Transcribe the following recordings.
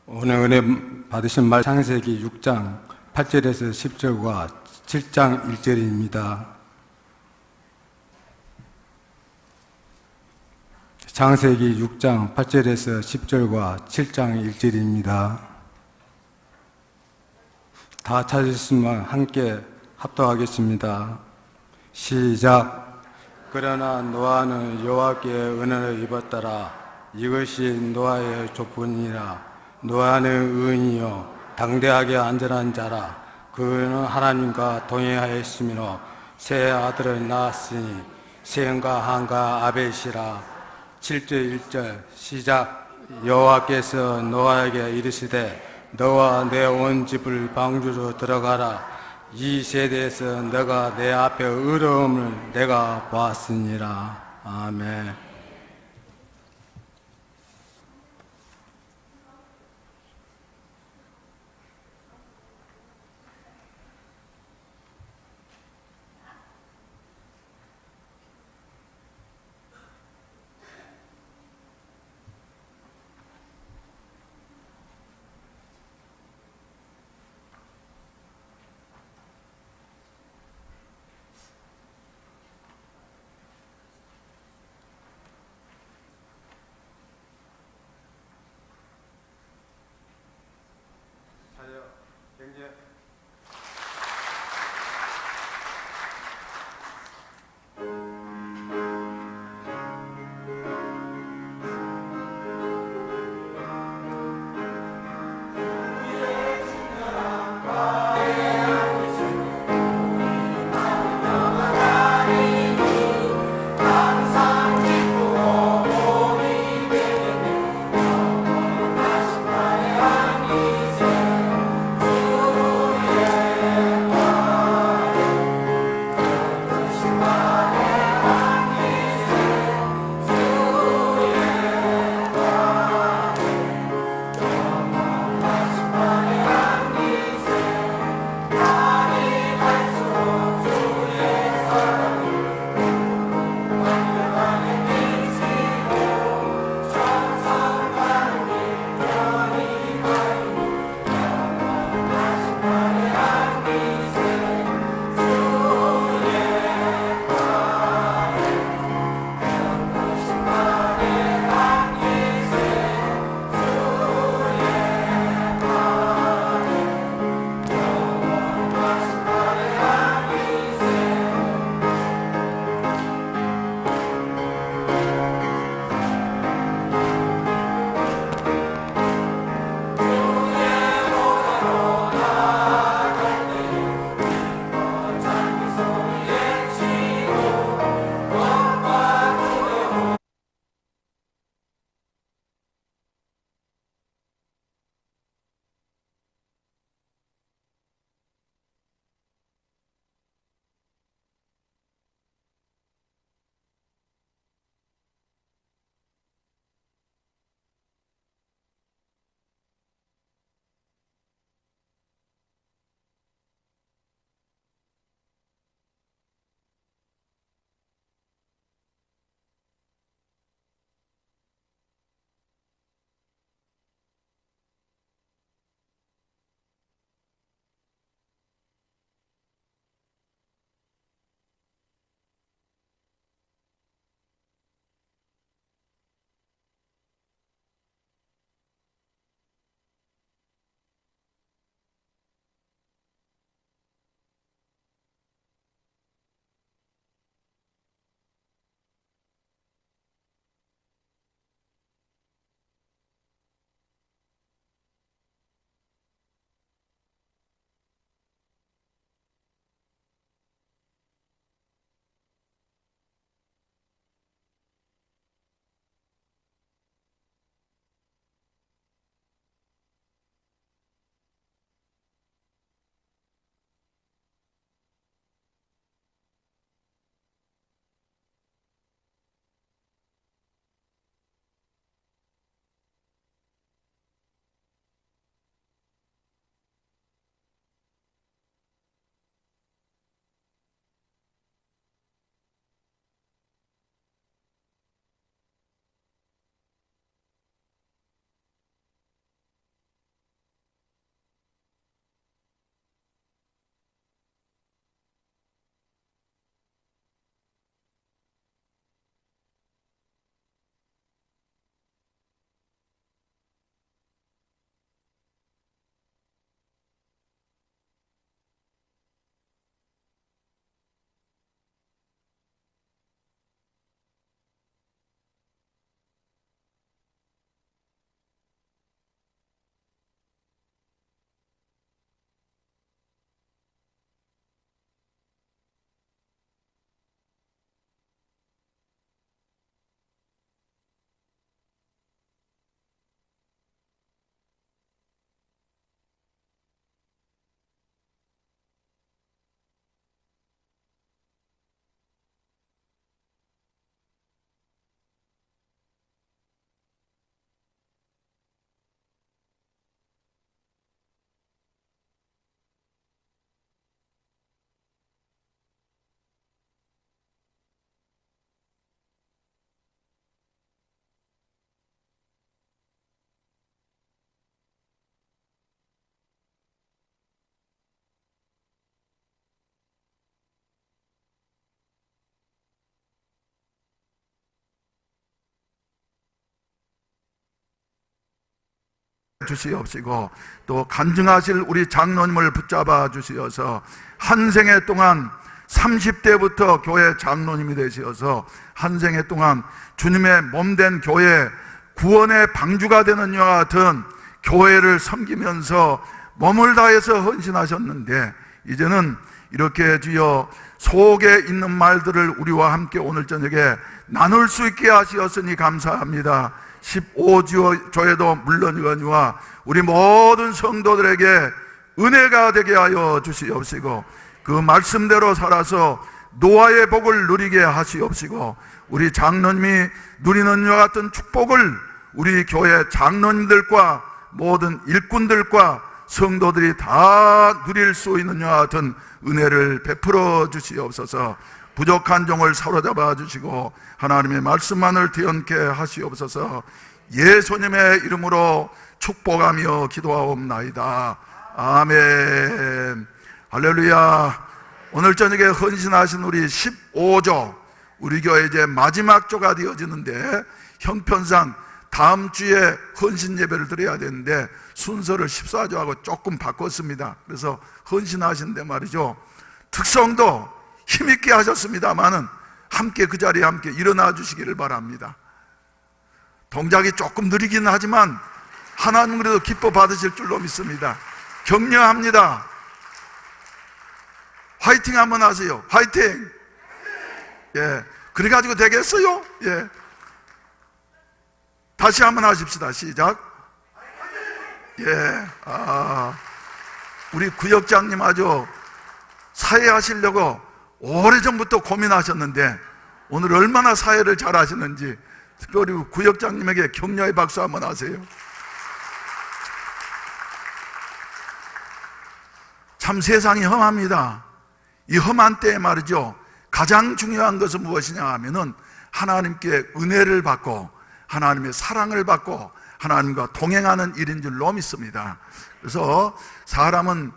오늘 은혜 받으신 말 창세기 6장 8절에서 10절과 7장 1절입니다. 창세기 6장 8절에서 10절과 7장 1절입니다. 다 찾으시면 함께 합독하겠습니다. 시작. 그러나 노아는 여호와께 은혜를 입었더라. 이것이 노아의 조건이라. 노아는 의인이요 당대하게 안전한 자라. 그는 하나님과 동행하였으므로 세 아들을 낳았으니 셈과 함과 아벳이라. 7절 1절 시작. 여호와께서 노아에게 이르시되 너와 내 온 집을 방주로 들어가라. 이 세대에서 너가 내 앞에 의로움을 내가 보았으니라. 아멘. 주시옵시고, 또 간증하실 우리 장로님을 붙잡아 주시어서 한 생애 동안 30대부터 교회 장로님이 되시어서 한 생애 동안 주님의 몸된 교회 구원의 방주가 되는 이와 같은 교회를 섬기면서 몸을 다해서 헌신하셨는데, 이제는 이렇게 주여 속에 있는 말들을 우리와 함께 오늘 저녁에 나눌 수 있게 하시었으니 감사합니다. 15조에도 물론이거니와 우리 모든 성도들에게 은혜가 되게 하여 주시옵시고, 그 말씀대로 살아서 노아의 복을 누리게 하시옵시고, 우리 장로님이 누리는 이와 같은 축복을 우리 교회 장로님들과 모든 일꾼들과 성도들이 다 누릴 수 있는 이와 같은 은혜를 베풀어 주시옵소서. 부족한 종을 사로잡아 주시고 하나님의 말씀만을 뒤얹게 하시옵소서. 예수님의 이름으로 축복하며 기도하옵나이다. 아멘. 할렐루야. 오늘 저녁에 헌신하신 우리 15조, 우리 교회 이제 마지막 조가 되어지는데, 형편상 다음 주에 헌신 예배를 드려야 되는데 순서를 14조하고 조금 바꿨습니다. 그래서 헌신하시는데 말이죠, 특성도 힘있게 하셨습니다만은 함께 그 자리에 함께 일어나 주시기를 바랍니다. 동작이 조금 느리긴 하지만 하나님 그래도 기뻐 받으실 줄로 믿습니다. 격려합니다. 화이팅 한번 하세요. 화이팅. 예, 그래가지고 되겠어요? 예. 다시 한번 하십시다. 시작. 예. 우리 구역장님 아주 사회하시려고 오래전부터 고민하셨는데 오늘 얼마나 사회를 잘 하시는지, 특별히 구역장님에게 격려의 박수 한번 하세요. 참 세상이 험합니다. 이 험한 때에 말이죠, 가장 중요한 것은 무엇이냐 하면은 하나님께 은혜를 받고 하나님의 사랑을 받고 하나님과 동행하는 일인 줄로 믿습니다. 그래서 사람은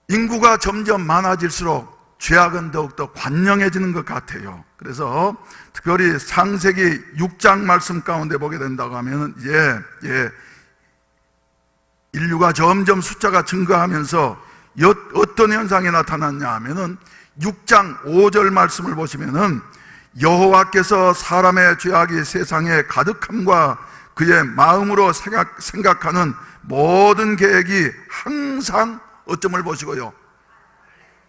인구가 점점 많아질수록 죄악은 더욱더 관영해지는 것 같아요. 그래서 특별히 창세기 6장 말씀 가운데 보게 된다고 하면 인류가 점점 숫자가 증가하면서 어떤 현상이 나타났냐 하면은 6장 5절 말씀을 보시면은 여호와께서 사람의 죄악이 세상에 가득함과 그의 마음으로 생각하는 모든 계획이 항상 어점을 보시고요,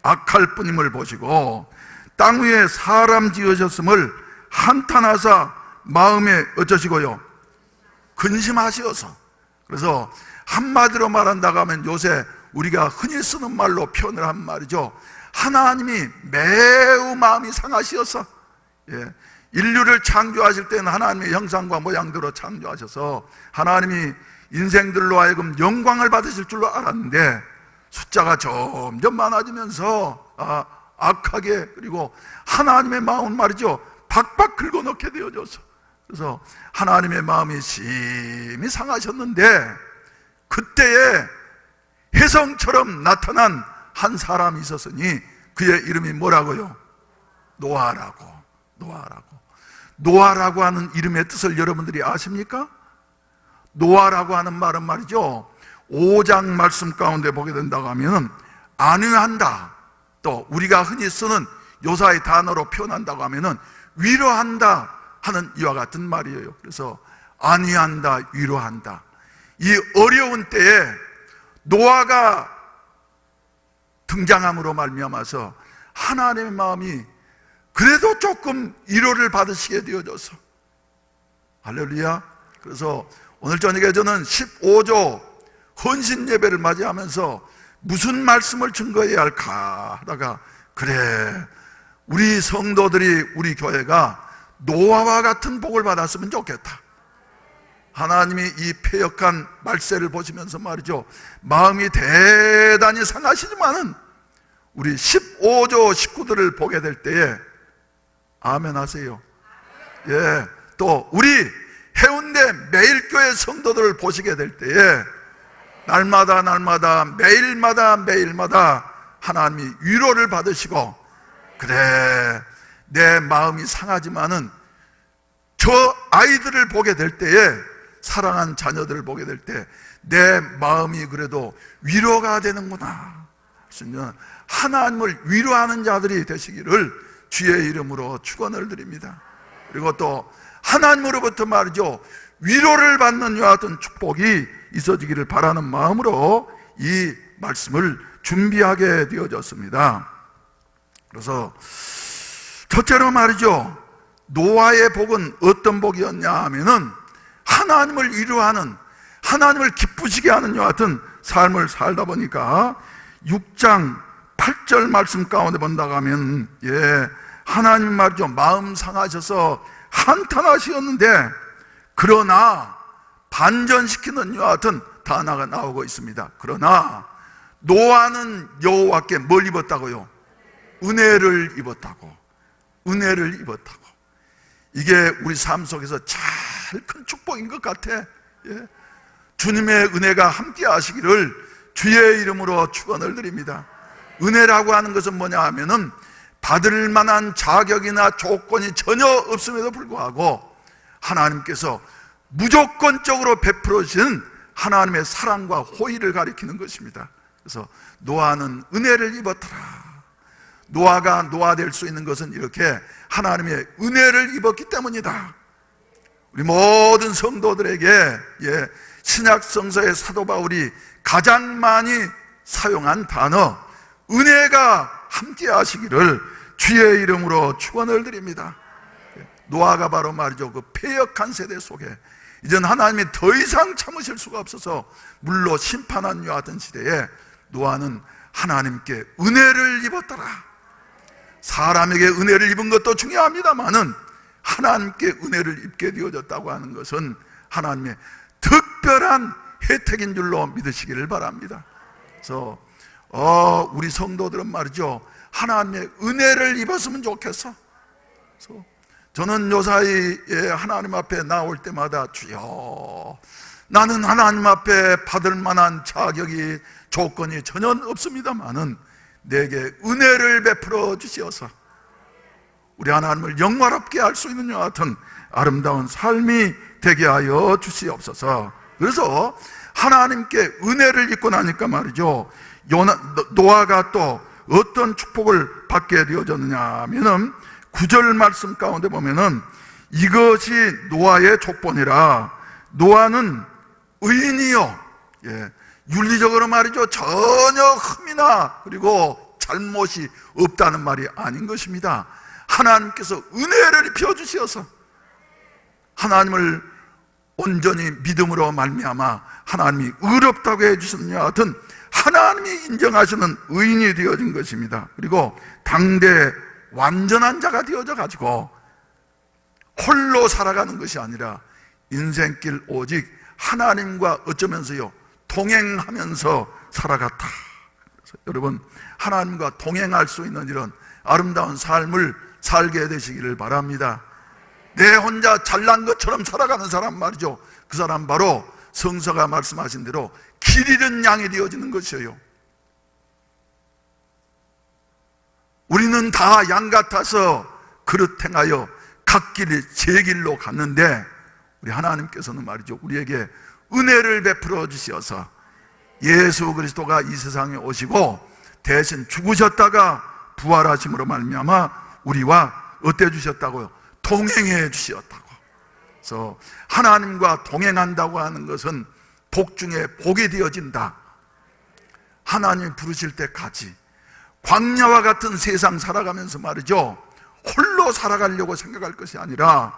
악할 뿐임을 보시고, 땅 위에 사람 지으셨음을 한탄하사 마음에 어쩌시고요, 근심하시어서. 그래서 한마디로 말한다고 하면 요새 우리가 흔히 쓰는 말로 표현을 한 말이죠, 하나님이 매우 마음이 상하시어서. 예, 인류를 창조하실 때는 하나님의 형상과 모양대로 창조하셔서 하나님이 인생들로 하여금 영광을 받으실 줄로 알았는데 숫자가 점점 많아지면서 악하게, 그리고 하나님의 마음은 말이죠 박박 긁어넣게 되어져서, 그래서 하나님의 마음이 심히 상하셨는데 그때에 혜성처럼 나타난 한 사람이 있었으니 그의 이름이 뭐라고요? 노아라고. 노아라고 하는 이름의 뜻을 여러분들이 아십니까? 노아라고 하는 말은 말이죠, 5장 말씀 가운데 보게 된다고 하면 안위한다, 또 우리가 흔히 쓰는 요사의 단어로 표현한다고 하면 위로한다 하는 이와 같은 말이에요. 그래서 안위한다, 위로한다. 이 어려운 때에 노아가 등장함으로 말미암아서 하나님의 마음이 그래도 조금 위로를 받으시게 되어져서, 할렐루야. 그래서 오늘 저녁에 저는 15조 헌신 예배를 맞이하면서 무슨 말씀을 증거해야 할까 하다가, 그래, 우리 성도들이, 우리 교회가 노아와 같은 복을 받았으면 좋겠다. 하나님이 이 패역한 말세를 보시면서 말이죠, 마음이 대단히 상하시지만은 우리 15조 식구들을 보게 될 때에 아멘 하세요. 예, 또 우리 해운대 매일교회 성도들을 보시게 될 때에 날마다 매일마다 하나님이 위로를 받으시고, 그래, 내 마음이 상하지만은 저 아이들을 보게 될 때에 사랑한 자녀들을 보게 될 때 내 마음이 그래도 위로가 되는구나. 하나님을 위로하는 자들이 되시기를 주의 이름으로 축원을 드립니다. 그리고 또 하나님으로부터 말이죠, 위로를 받는 이와 같은 축복이 있어지기를 바라는 마음으로 이 말씀을 준비하게 되어졌습니다. 그래서 첫째로 말이죠, 노아의 복은 어떤 복이었냐 하면은 하나님을 위로하는, 하나님을 기쁘시게 하는 이와 같은 삶을 살다 보니까 6장 8절 말씀 가운데 본다고 하면, 하나님 말이죠, 마음 상하셔서 한탄하시었는데 그러나 반전시키는 이와 같은 단어가 나오고 있습니다. 그러나 노아는 여호와께 뭘 입었다고요? 은혜를 입었다고. 은혜를 입었다고. 이게 우리 삶 속에서 제일 큰 축복인 것 같아. 주님의 은혜가 함께 하시기를 주의 이름으로 축원을 드립니다. 은혜라고 하는 것은 뭐냐 하면은 받을 만한 자격이나 조건이 전혀 없음에도 불구하고 하나님께서 무조건적으로 베풀어 주신 하나님의 사랑과 호의를 가리키는 것입니다. 그래서 노아는 은혜를 입었더라. 노아가 노아 될 수 있는 것은 이렇게 하나님의 은혜를 입었기 때문이다. 우리 모든 성도들에게 신약 성서의 사도 바울이 가장 많이 사용한 단어 은혜가 함께 하시기를 주의 이름으로 축원을 드립니다. 노아가 바로 말이죠, 그 패역한 세대 속에 이젠 하나님이 더 이상 참으실 수가 없어서 물로 심판한 이와 같은 시대에 노아는 하나님께 은혜를 입었더라. 사람에게 은혜를 입은 것도 중요합니다만은 하나님께 은혜를 입게 되어졌다고 하는 것은 하나님의 특별한 혜택인 줄로 믿으시기를 바랍니다. 그래서 우리 성도들은 말이죠, 하나님의 은혜를 입었으면 좋겠어. 그래서 저는 요사이에 하나님 앞에 나올 때마다 주여, 나는 하나님 앞에 받을 만한 자격이 조건이 전혀 없습니다만은 내게 은혜를 베풀어 주시어서 우리 하나님을 영화롭게 할 수 있는 이와 같은 아름다운 삶이 되게 하여 주시옵소서. 그래서 하나님께 은혜를 입고 나니까 말이죠, 노아가 또 어떤 축복을 받게 되어졌느냐 하면은 9절 말씀 가운데 보면은 이것이 노아의 족본이라. 노아는 의인이요, 윤리적으로 말이죠, 전혀 흠이나 그리고 잘못이 없다는 말이 아닌 것입니다. 하나님께서 은혜를 입혀 주시어서 하나님을 온전히 믿음으로 말미암아 하나님이 의롭다고 해주시는 것 같은 하나님이 인정하시는 의인이 되어진 것입니다. 그리고 당대 완전한 자가 되어져 가지고 홀로 살아가는 것이 아니라 인생길 오직 하나님과 어쩌면서요 동행하면서 살아갔다. 그래서 여러분, 하나님과 동행할 수 있는 이런 아름다운 삶을 살게 되시기를 바랍니다. 내 혼자 잘난 것처럼 살아가는 사람 말이죠, 그 사람 바로 성서가 말씀하신 대로 길 잃은 양이 되어지는 것이에요. 우리는 다 양 같아서 그릇 행하여 각 길이 제 길로 갔는데 우리 하나님께서는 말이죠, 우리에게 은혜를 베풀어 주시어서 예수 그리스도가 이 세상에 오시고 대신 죽으셨다가 부활하심으로 말미암아 우리와 어때 주셨다고요? 동행해 주셨다고. 그래서 하나님과 동행한다고 하는 것은 복 중에 복이 되어진다. 하나님이 부르실 때까지 광야와 같은 세상 살아가면서 말이죠, 홀로 살아가려고 생각할 것이 아니라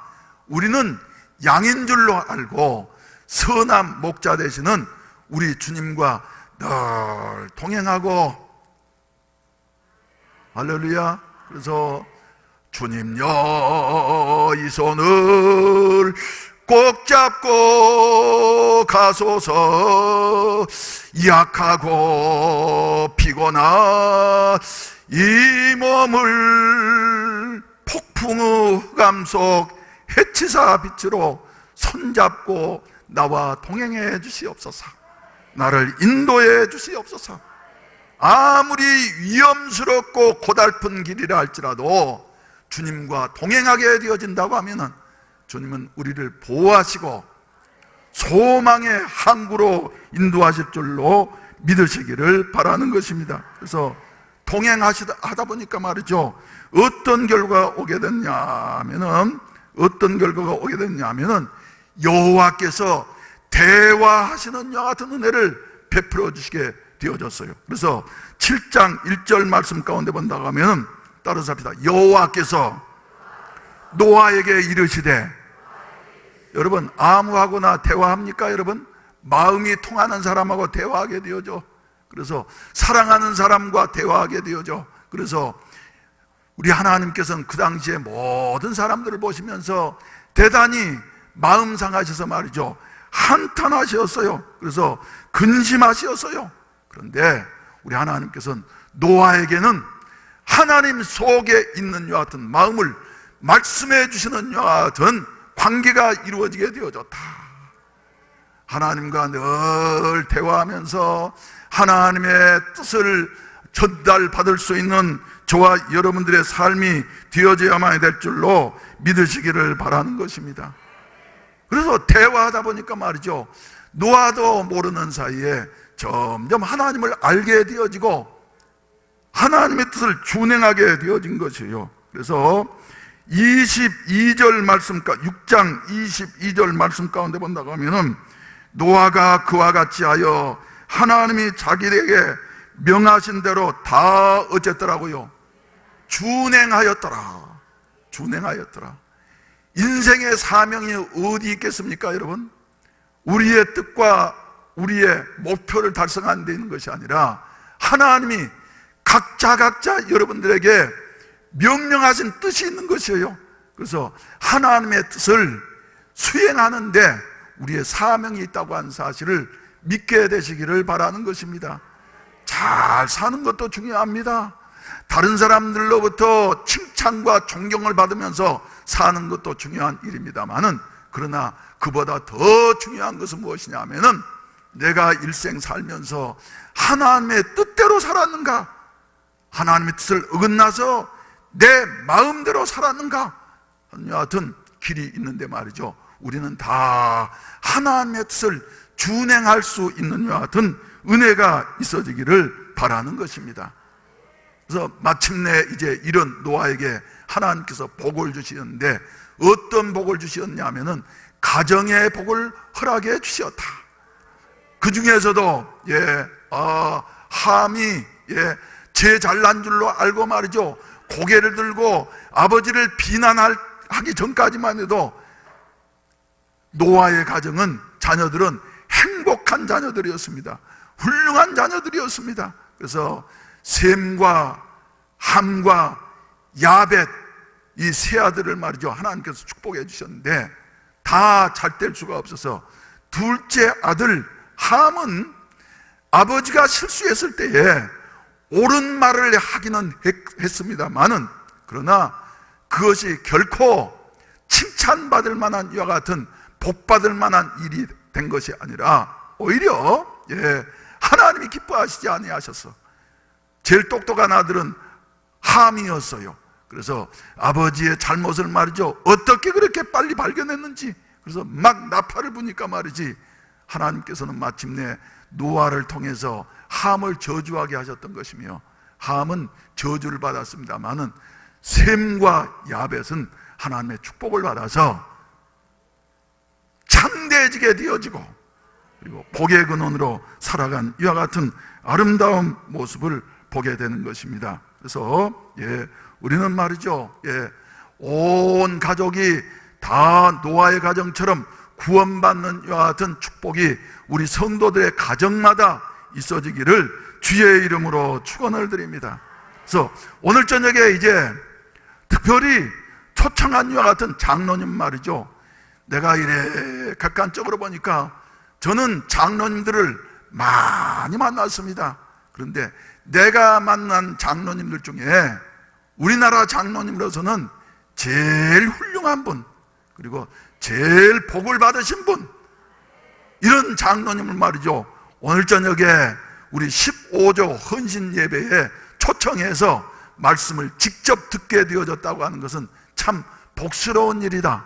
우리는 양인 줄로 알고 선한 목자 되시는 우리 주님과 늘 동행하고, 할렐루야. 그래서 주님여 이 손을 꼭 잡고 가소서. 약하고 피곤한 이 몸을 폭풍의 흑암 속 해치사 빛으로 손잡고 나와 동행해 주시옵소서. 나를 인도해 주시옵소서. 아무리 위험스럽고 고달픈 길이라 할지라도 주님과 동행하게 되어진다고 하면은 주님은 우리를 보호하시고 소망의 항구로 인도하실 줄로 믿으시기를 바라는 것입니다. 그래서 동행하다 보니까 말이죠, 어떤 결과가 오게 됐냐면은 여호와께서 대화하시는 여와 같은 은혜를 베풀어 주시게 되어졌어요. 그래서 7장 1절 말씀 가운데 본다고 하면 따라서 합시다. 여호와께서 노아에게 이르시되, 여러분 아무하고나 대화합니까? 여러분 마음이 통하는 사람하고 대화하게 되어져. 그래서 사랑하는 사람과 대화하게 되어져. 그래서 우리 하나님께서는 그 당시에 모든 사람들을 보시면서 대단히 마음 상하셔서 말이죠, 한탄하셨어요. 그래서 근심하셨어요. 그런데 우리 하나님께서는 노아에게는 하나님 속에 있는 여와 같은 마음을 말씀해 주시는 여와 같은 관계가 이루어지게 되어졌다. 하나님과 늘 대화하면서 하나님의 뜻을 전달받을 수 있는 저와 여러분들의 삶이 되어져야만 될 줄로 믿으시기를 바라는 것입니다. 그래서 대화하다 보니까 말이죠, 노아도 모르는 사이에 점점 하나님을 알게 되어지고 하나님의 뜻을 준행하게 되어진 것이에요. 그래서 22절 말씀, 6장 22절 말씀 가운데 본다고 하면은 노아가 그와 같이 하여 하나님이 자기에게 명하신 대로 다 어쨌더라고요? 준행하였더라. 인생의 사명이 어디 있겠습니까, 여러분? 우리의 뜻과 우리의 목표를 달성하는 데 있는 것이 아니라 하나님이 각자 여러분들에게 명령하신 뜻이 있는 것이에요. 그래서 하나님의 뜻을 수행하는데 우리의 사명이 있다고 하는 사실을 믿게 되시기를 바라는 것입니다. 잘 사는 것도 중요합니다. 다른 사람들로부터 칭찬과 존경을 받으면서 사는 것도 중요한 일입니다만은, 그러나 그보다 더 중요한 것은 무엇이냐 하면은 내가 일생 살면서 하나님의 뜻대로 살았는가, 하나님의 뜻을 어긋나서 내 마음대로 살았는가 하는 여하튼 길이 있는데 말이죠, 우리는 다 하나님의 뜻을 준행할 수 있는 여하튼 은혜가 있어지기를 바라는 것입니다. 그래서 마침내 이제 이런 노아에게 하나님께서 복을 주시는데, 어떤 복을 주셨냐면은 가정의 복을 허락해 주셨다. 그 중에서도 함이 제 잘난 줄로 알고 말이죠, 고개를 들고 아버지를 비난하기 전까지만 해도 노아의 가정은, 자녀들은 행복한 자녀들이었습니다. 훌륭한 자녀들이었습니다. 그래서 셈과 함과 야벳, 이 세 아들을 말이죠, 하나님께서 축복해 주셨는데 다 잘 될 수가 없어서 둘째 아들 함은 아버지가 실수했을 때에 옳은 말을 하기는 했습니다만은, 그러나 그것이 결코 칭찬받을 만한 이와 같은 복받을 만한 일이 된 것이 아니라 오히려 하나님이 기뻐하시지 아니하셨어. 제일 똑똑한 아들은 함이었어요. 그래서 아버지의 잘못을 말이죠, 어떻게 그렇게 빨리 발견했는지, 그래서 막 나팔을 부니까 말이지, 하나님께서는 마침내 노아를 통해서 함을 저주하게 하셨던 것이며, 함은 저주를 받았습니다마는 셈과 야벳은 하나님의 축복을 받아서 창대해지게 되어지고, 그리고 복의 근원으로 살아간 이와 같은 아름다운 모습을 보게 되는 것입니다. 그래서 우리는 말이죠, 온 가족이 다 노아의 가정처럼 구원받는 이와 같은 축복이 우리 성도들의 가정마다 있어지기를 주의 이름으로 축원을 드립니다. 그래서 오늘 저녁에 이제 특별히 초청한 이와 같은 장로님 말이죠, 내가 이래 객관적으로 보니까 저는 장로님들을 많이 만났습니다. 그런데 내가 만난 장로님들 중에 우리나라 장로님으로서는 제일 훌륭한 분, 그리고 제일 복을 받으신 분, 이런 장로님을 말이죠, 오늘 저녁에 우리 15조 헌신 예배에 초청해서 말씀을 직접 듣게 되어졌다고 하는 것은 참 복스러운 일이다.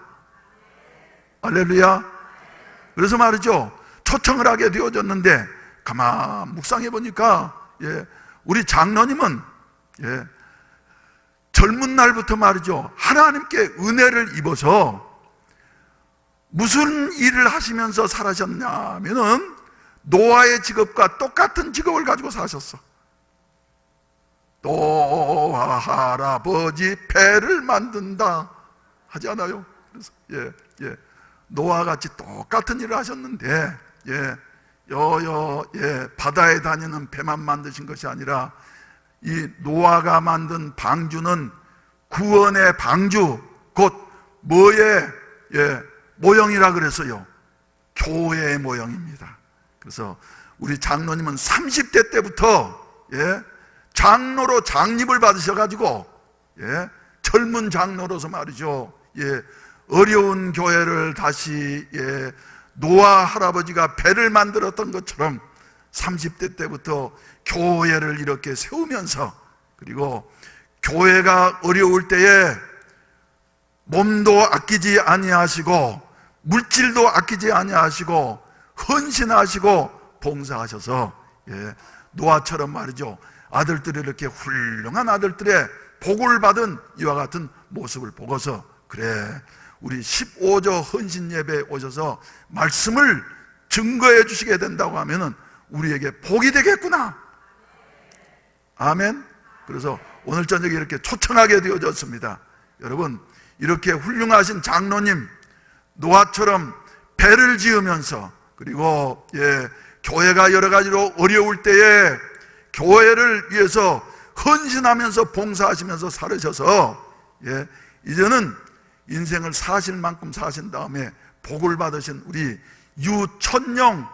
할렐루야. 그래서 말이죠, 초청을 하게 되어졌는데 가만 묵상해 보니까 우리 장로님은 젊은 날부터 말이죠, 하나님께 은혜를 입어서 무슨 일을 하시면서 살아셨냐면은 노아의 직업과 똑같은 직업을 가지고 사셨어. 노아 할아버지 배를 만든다 하지 않아요? 그래서 노아 같이 똑같은 일을 하셨는데 바다에 다니는 배만 만드신 것이 아니라 이 노아가 만든 방주는 구원의 방주, 곧 뭐의 모형이라 그랬어요? 교회의 모형입니다. 그래서 우리 장로님은 30대 때부터 장로로 장립을 받으셔가지고 젊은 장로로서 말이죠, 어려운 교회를 다시 노아 할아버지가 배를 만들었던 것처럼 30대 때부터 교회를 이렇게 세우면서, 그리고 교회가 어려울 때에 몸도 아끼지 아니하시고 물질도 아끼지 아니하시고 헌신하시고 봉사하셔서 노아처럼 말이죠, 아들들이 이렇게 훌륭한 아들들의 복을 받은 이와 같은 모습을 보고서, 그래, 우리 15조 헌신 예배에 오셔서 말씀을 증거해 주시게 된다고 하면은 우리에게 복이 되겠구나. 아멘. 그래서 오늘 저녁에 이렇게 초청하게 되어졌습니다. 여러분, 이렇게 훌륭하신 장로님, 노아처럼 배를 지으면서, 그리고 교회가 여러 가지로 어려울 때에 교회를 위해서 헌신하면서 봉사하시면서 살으셔서 이제는 인생을 사실 만큼 사신 다음에 복을 받으신 우리 유천영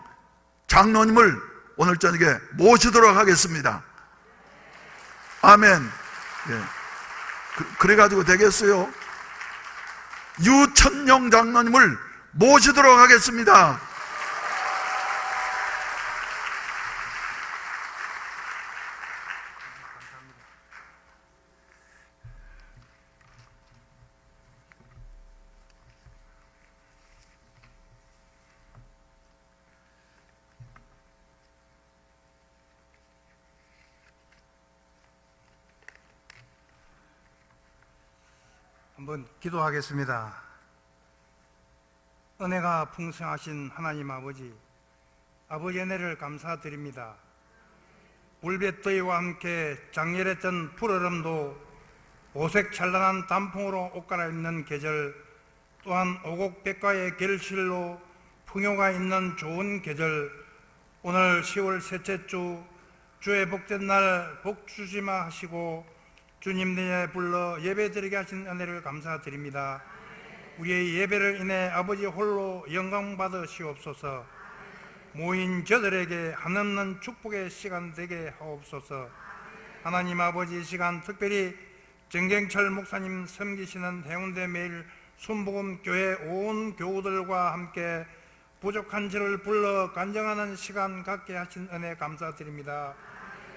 장로님을 오늘 저녁에 모시도록 하겠습니다. 아멘. 그래가지고 되겠어요? 유천영 장로님을 모시도록 하겠습니다. 한번 기도하겠습니다. 은혜가 풍성하신 하나님 아버지, 아버지 은혜를 감사드립니다. 불볕더위와 함께 장렬했던 푸르름도 오색 찬란한 단풍으로 옷 갈아입는 계절, 또한 오곡백과의 결실로 풍요가 있는 좋은 계절, 오늘 10월 셋째 주, 주의 복된 날 복 주시마 하시고 주님 내에 불러 예배드리게 하신 은혜를 감사드립니다. 우리의 예배를 인해 아버지 홀로 영광 받으시옵소서. 모인 저들에게 한없는 축복의 시간 되게 하옵소서. 하나님 아버지, 이 시간 특별히 정경철 목사님 섬기시는 해운대 매일 순복음교회 온 교우들과 함께 부족한 저를 불러 간증하는 시간 갖게 하신 은혜 감사드립니다.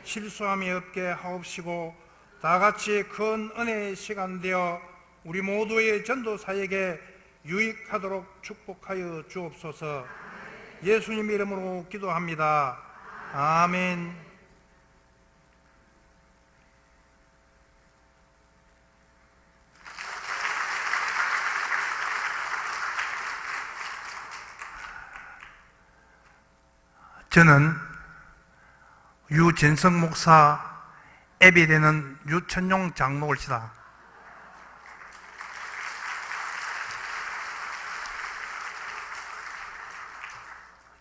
실수함이 없게 하옵시고 다 같이 큰 은혜의 시간 되어 우리 모두의 전도사에게 유익하도록 축복하여 주옵소서. 예수님 이름으로 기도합니다. 아멘. 저는 유진성 목사 애비 되는 유천용 장로올시다.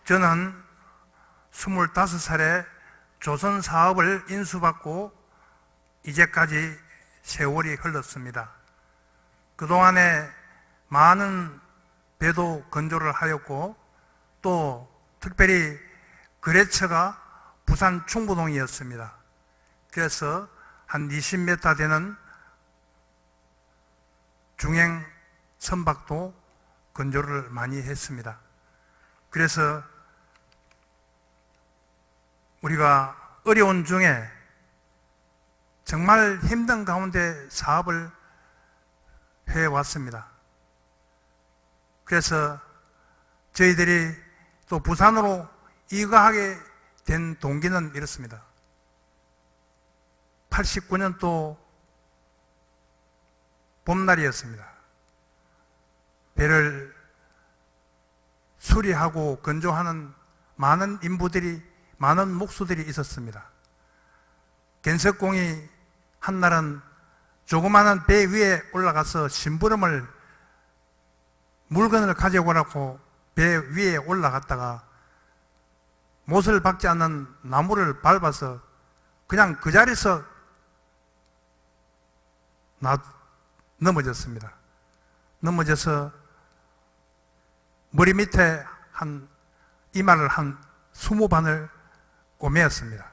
저는 25살에 조선 사업을 인수받고 이제까지 세월이 흘렀습니다. 그동안에 많은 배도 건조를 하였고, 또 특별히 거래처가 부산 충무동이었습니다. 그래서 한 20m 되는 중행 선박도 건조를 많이 했습니다. 그래서 우리가 어려운 중에 정말 힘든 가운데 사업을 해왔습니다. 그래서 저희들이 또 부산으로 이거하게 된 동기는 이렇습니다. 89년도 봄날이었습니다. 배를 수리하고 건조하는 많은 인부들이, 많은 목수들이 있었습니다. 겐석공이 한날은 조그마한 배 위에 올라가서 심부름을, 물건을 가져오라고 배 위에 올라갔다가 못을 박지 않는 나무를 밟아서 그냥 그 자리에서 넘어졌습니다. 넘어져서 머리 밑에 이마를 한 20반을 꼬매었습니다.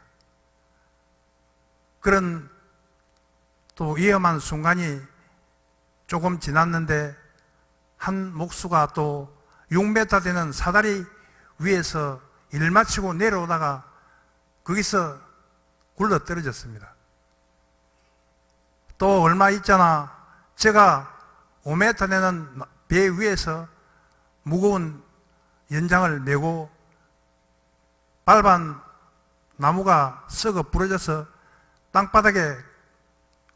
그런 또 위험한 순간이 조금 지났는데 한 목수가 또 6m 되는 사다리 위에서 일 마치고 내려오다가 거기서 굴러 떨어졌습니다. 또 얼마 있잖아 제가 5m 되는 배 위에서 무거운 연장을 메고 밟은 나무가 썩어 부러져서 땅바닥에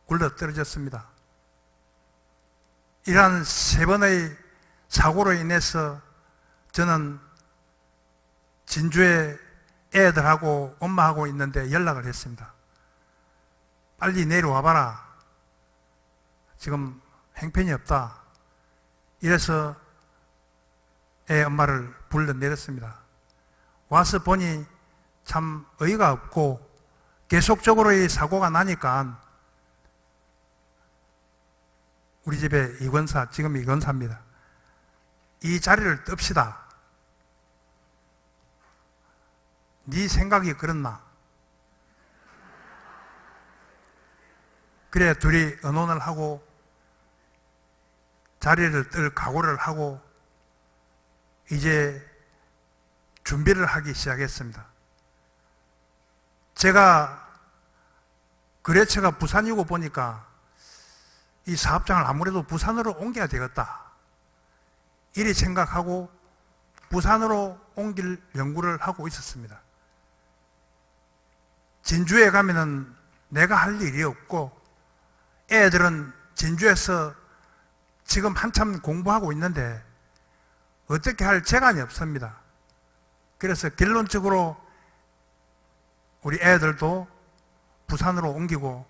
굴러 떨어졌습니다. 이러한 3번의 사고로 인해서 저는 진주에 애들하고 엄마하고 있는데 연락을 했습니다. 빨리 내려와 봐라. 지금 행편이 없다. 이래서 애 엄마를 불러내렸습니다. 와서 보니 참 어이가 없고 계속적으로 이 사고가 나니까 우리 집에 이권사, 지금 이권사입니다. 이 자리를 떱시다. 네 생각이 그렇나? 그래 둘이 의논을 하고 자리를 뜰 각오를 하고 이제 준비를 하기 시작했습니다. 제가 거래처가 부산이고 보니까 이 사업장을 아무래도 부산으로 옮겨야 되겠다. 이리 생각하고 부산으로 옮길 연구를 하고 있었습니다. 진주에 가면은 내가 할 일이 없고 애들은 진주에서 지금 한참 공부하고 있는데 어떻게 할 재간이 없습니다. 그래서 결론적으로 우리 애들도 부산으로 옮기고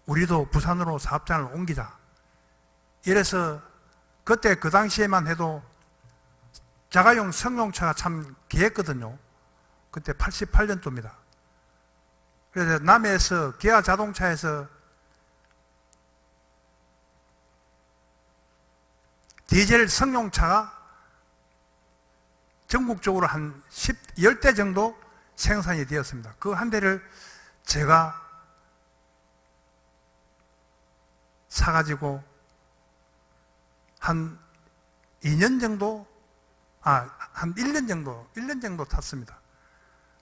우리도 부산으로 사업장을 옮기자. 이래서 그때 그 당시에만 해도 자가용 승용차가 참 귀했거든요. 그때 88년도입니다. 그래서 남해에서 기아 자동차에서 디젤 승용차가 전국적으로 한 10대 정도 생산이 되었습니다. 그 한 대를 제가 사가지고 한 2년 정도, 한 1년 정도 탔습니다.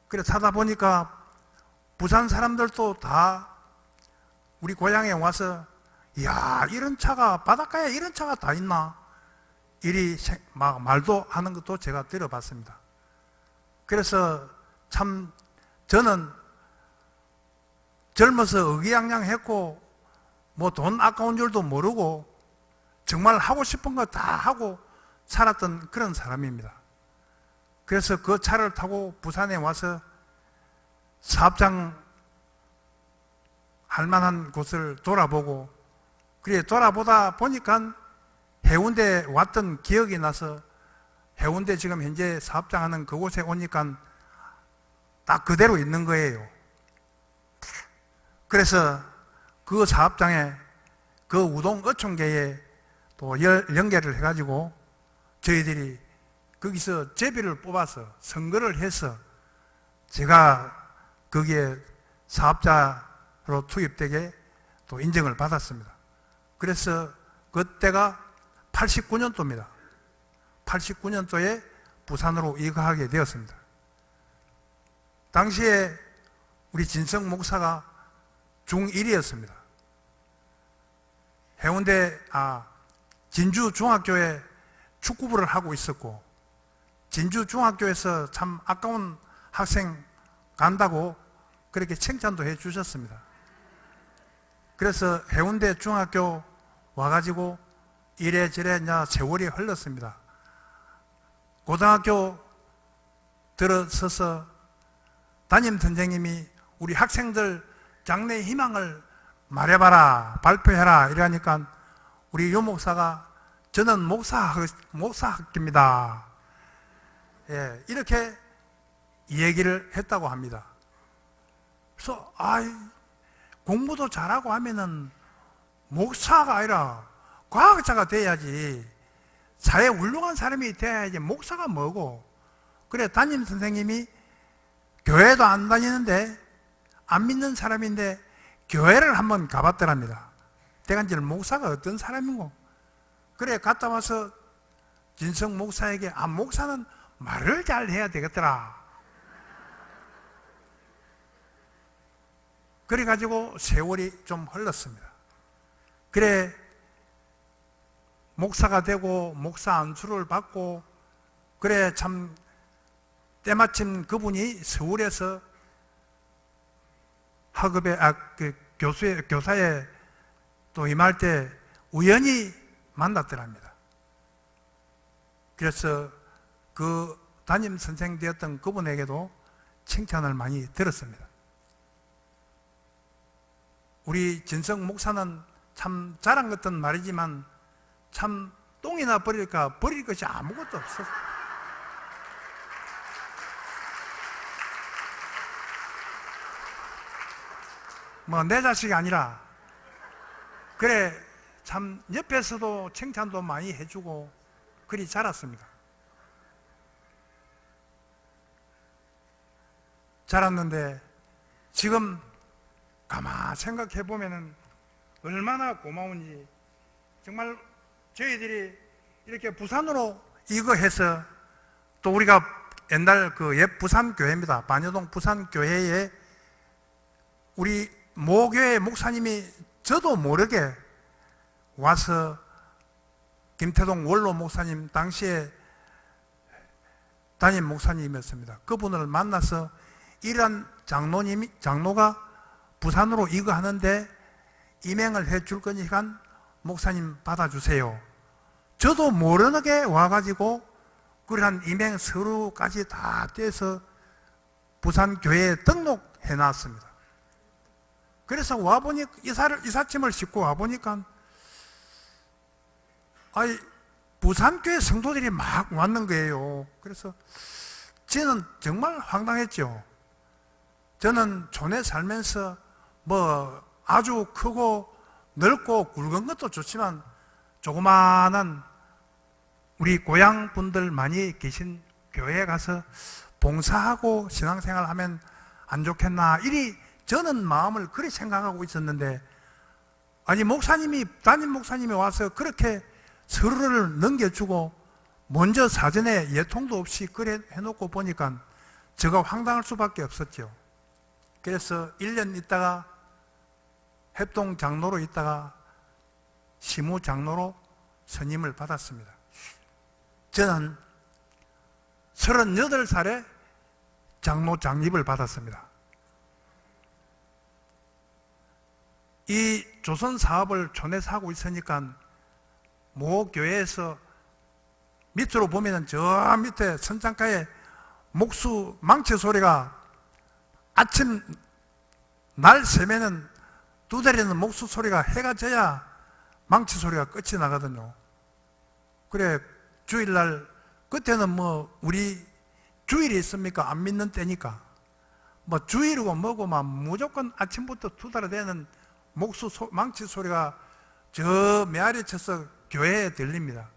그래 타다 보니까 부산 사람들도 다 우리 고향에 와서 이야, 이런 차가, 바닷가에 이런 차가 다 있나? 이리 막 말도 하는 것도 제가 들어봤습니다. 그래서 참 저는 젊어서 의기양양했고 뭐 돈 아까운 줄도 모르고 정말 하고 싶은 거 다 하고 살았던 그런 사람입니다. 그래서 그 차를 타고 부산에 와서 사업장 할 만한 곳을 돌아보고, 그래 돌아보다 보니까 해운대에 왔던 기억이 나서 해운대 지금 현재 사업장 하는 그곳에 오니까 딱 그대로 있는 거예요. 그래서 그 사업장에 그 우동 어촌계에 또 연계를 해가지고 저희들이 거기서 제비를 뽑아서 선거를 해서 제가 거기에 사업자로 투입되게 또 인정을 받았습니다. 그래서 그때가 89년도입니다. 89년도에 부산으로 이가하게 되었습니다. 당시에 우리 진성 목사가 중1이었습니다. 해운대, 진주 중학교에 축구부를 하고 있었고, 진주 중학교에서 참 아까운 학생 간다고 그렇게 칭찬도 해 주셨습니다. 그래서 해운대 중학교 와가지고 이래저래 세월이 흘렀습니다. 고등학교 들어서서 담임 선생님이 우리 학생들 장래 희망을 말해봐라, 발표해라 이러니까 우리 유 목사가 저는 목사학교입니다. 예, 이렇게 얘기를 했다고 합니다. 그래서 공부도 잘하고 하면은 목사가 아니라 과학자가 돼야지, 사회 훌륭한 사람이 돼야지 목사가 뭐고. 그래 담임 선생님이 교회도 안 다니는데 안 믿는 사람인데 교회를 한번 가봤더랍니다. 대간질 목사가 어떤 사람이고. 그래 갔다 와서 진성 목사에게 목사는 말을 잘 해야 되겠더라. 그래가지고 세월이 좀 흘렀습니다. 그래 목사가 되고 목사 안수를 받고, 그래 참 때마침 그분이 서울에서 학업에 교사에 또 임할 때 우연히 만났더랍니다. 그래서 그 담임 선생 되었던 그분에게도 칭찬을 많이 들었습니다. 우리 진성 목사는 참 자랑 같은 말이지만 참 똥이나 버릴까 버릴 것이 아무것도 없었어요. 뭐 내 자식이 아니라, 그래 참 옆에서도 칭찬도 많이 해주고 그리 자랐습니다. 자랐는데 지금 가만 생각해 보면은 얼마나 고마운지. 정말 저희들이 이렇게 부산으로 이거 해서, 또 우리가 옛날 그 옛 부산교회입니다. 반여동 부산교회에 우리 모교회 목사님이 저도 모르게 와서, 김태동 원로 목사님 당시에 담임 목사님이었습니다. 그분을 만나서 이런 장로가 부산으로 이거 하는데 임행을 해 줄 거니까 목사님 받아주세요. 저도 모르게 와가지고 그런 임행 서류까지 다 떼서 부산교회에 등록해 놨습니다. 그래서 와보니 이삿짐을 싣고 와보니까 부산교회 성도들이 막 왔는 거예요. 그래서 저는 정말 황당했죠. 저는 촌에 살면서 뭐 아주 크고 넓고 굵은 것도 좋지만 조그마한 우리 고향 분들 많이 계신 교회에 가서 봉사하고 신앙생활 하면 안 좋겠나, 이리 저는 마음을 그리 생각하고 있었는데, 아니 담임 목사님이 와서 그렇게 서류를 넘겨주고 먼저 사전에 예통도 없이 그래 해놓고 보니까 제가 황당할 수밖에 없었죠. 그래서 1년 있다가 협동 장로로 있다가 시무 장로로 선임을 받았습니다. 저는 38살에 장로 장립을 받았습니다. 이 조선 사업을 촌에서 하고 있으니까 모 교회에서 밑으로 보면은 저 밑에 선창가에 목수 망치 소리가, 아침 날 새면은 두드리는 목수 소리가 해가 져야 망치 소리가 끝이 나거든요. 그래 주일날, 그때는 뭐 우리 주일이 있습니까? 안 믿는 때니까 뭐 주일이고 뭐고만 무조건 아침부터 두드러대는 망치 소리가 저 메아리 쳐서 교회에 들립니다.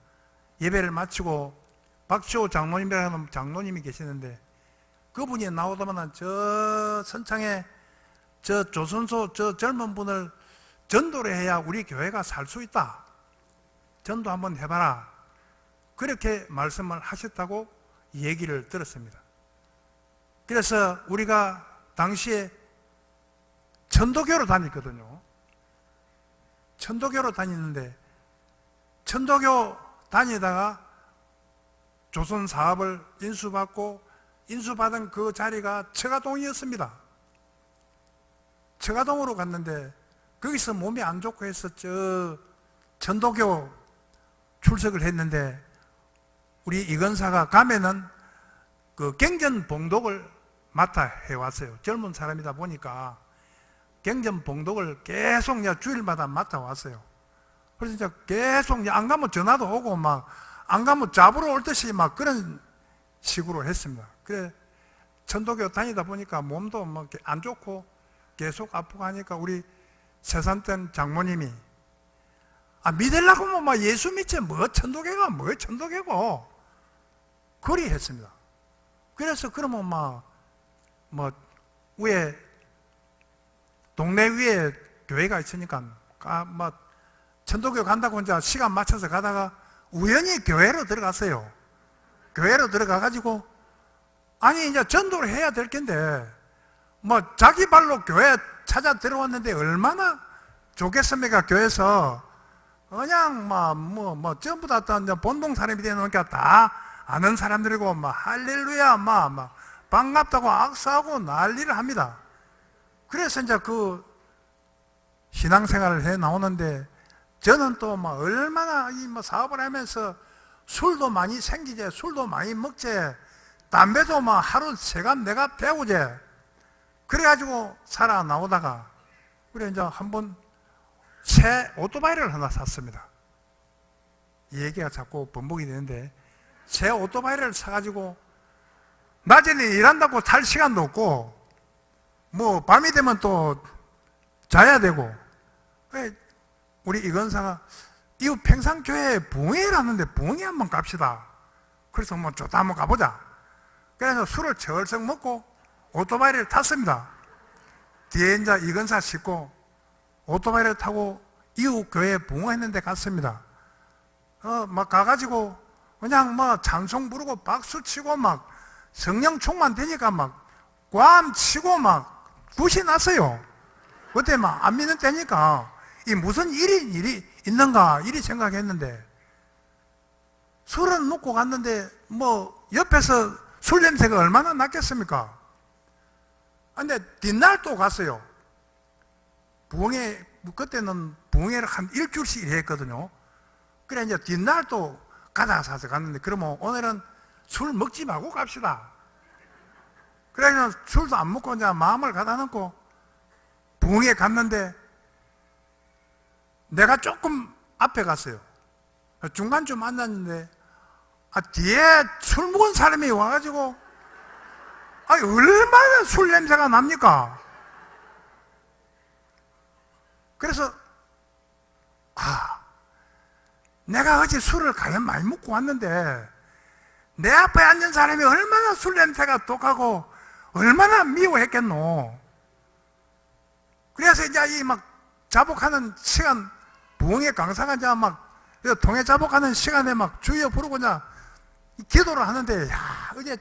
예배를 마치고 박시호 장로님이라는 장로님이 계시는데, 그분이 나오다만 저 선창에 저 조선소 저 젊은 분을 전도를 해야 우리 교회가 살 수 있다, 전도 한번 해봐라, 그렇게 말씀을 하셨다고 얘기를 들었습니다. 그래서 우리가 당시에 천도교로 다녔거든요. 천도교로 다니는데, 천도교 다니다가 조선 사업을 인수받은 그 자리가 처가동이었습니다. 처가동으로 갔는데 거기서 몸이 안 좋고 해서 저 전도교 출석을 했는데 우리 이건사가 가면은 그 경전 봉독을 맡아 해왔어요. 젊은 사람이다 보니까 경전 봉독을 계속 이제 주일마다 맡아 왔어요. 그래서 이제 계속 이제 안 가면 전화도 오고 막 안 가면 잡으러 올 듯이 막 그런 식으로 했습니다. 그래 전도교 다니다 보니까 몸도 막 안 좋고 계속 아프고 하니까 우리 세산된 장모님이 믿으려고 하면 막 예수 믿지 뭐 천도교가 뭐 천도교고 그리 했습니다. 그래서 그러면 뭐 위에 동네 위에 교회가 있으니까 막 천도교 간다고 이제 시간 맞춰서 가다가 우연히 교회로 들어갔어요. 교회로 들어가가지고 아니 이제 전도를 해야 될 텐데 뭐 자기 발로 교회 찾아 들어왔는데 얼마나 좋겠습니까? 교회에서 그냥 뭐 전부 다 본동 사람이 되니까 다 아는 사람들이고 막 할렐루야 막 반갑다고 악수하고 난리를 합니다. 그래서 이제 그 신앙생활을 해 나오는데 저는 또 막 얼마나 이 뭐 사업을 하면서 술도 많이 생기제, 술도 많이 먹제, 담배도 막 하루 3갑 4갑 태우제. 그래가지고 살아 나오다가 그래 이제 한번 새 오토바이를 하나 샀습니다. 이 얘기가 자꾸 번복이 되는데 새 오토바이를 사가지고 낮에는 일한다고 탈 시간도 없고 뭐 밤이 되면 또 자야 되고 우리 이건사가 이웃 평상교회에 부흥회를 하는데 부흥회 한번 갑시다. 그래서 뭐 좋다 한번 가보자. 그래서 술을 철썩 먹고 오토바이를 탔습니다. 뒤에 이제 이건사 싣고 오토바이를 타고 이웃 교회에 부흥했는데 갔습니다. 막 가가지고 그냥 뭐 찬송 부르고 박수 치고 막 성령 충만되니까 막 꽝 치고 막 굿이 났어요. 그때 막 안 믿는 때니까 이 무슨 일이 있는가 이리 생각했는데 술은 놓고 갔는데 뭐 옆에서 술 냄새가 얼마나 났겠습니까? 근데 뒷날 또 갔어요. 부흥회 그때는 부흥회를 한 일주일씩 했거든요. 그래 이제 뒷날 또 가자 사서 갔는데 그러면 오늘은 술 먹지 말고 갑시다. 그래서 술도 안 먹고 이제 마음을 가다 놓고 부흥회 갔는데 내가 조금 앞에 갔어요. 중간쯤 만났는데 뒤에 술 먹은 사람이 와가지고 얼마나 술 냄새가 납니까? 그래서 내가 어제 술을 가연 많이 먹고 왔는데 내 앞에 앉은 사람이 얼마나 술 냄새가 독하고 얼마나 미워했겠노. 그래서 이제 이 막 자복하는 시간 부흥회 강사가 이제 막 동해 자복하는 시간에 막 주여 부르고 이제 기도를 하는데 어제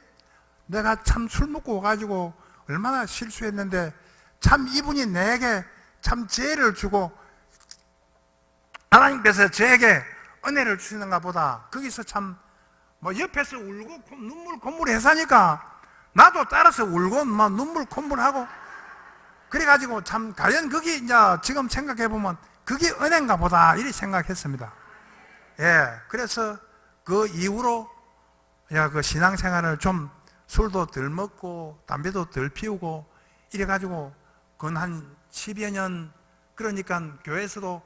내가 참 술 먹고 와가지고 얼마나 실수했는데 참 이분이 내게 참 지혜를 주고 하나님께서 저에게 은혜를 주시는가 보다. 거기서 참 뭐 옆에서 울고 눈물 콧물 해사니까 나도 따라서 울고 막 눈물 콧물하고 그래가지고 참 과연 그게 이제 지금 생각해 보면 그게 은혜인가 보다 이렇게 생각했습니다. 예, 그래서 그 이후로 그 신앙생활을 좀 술도 덜 먹고 담배도 덜 피우고 이래가지고 근 한 10여 년 그러니까 교회에서도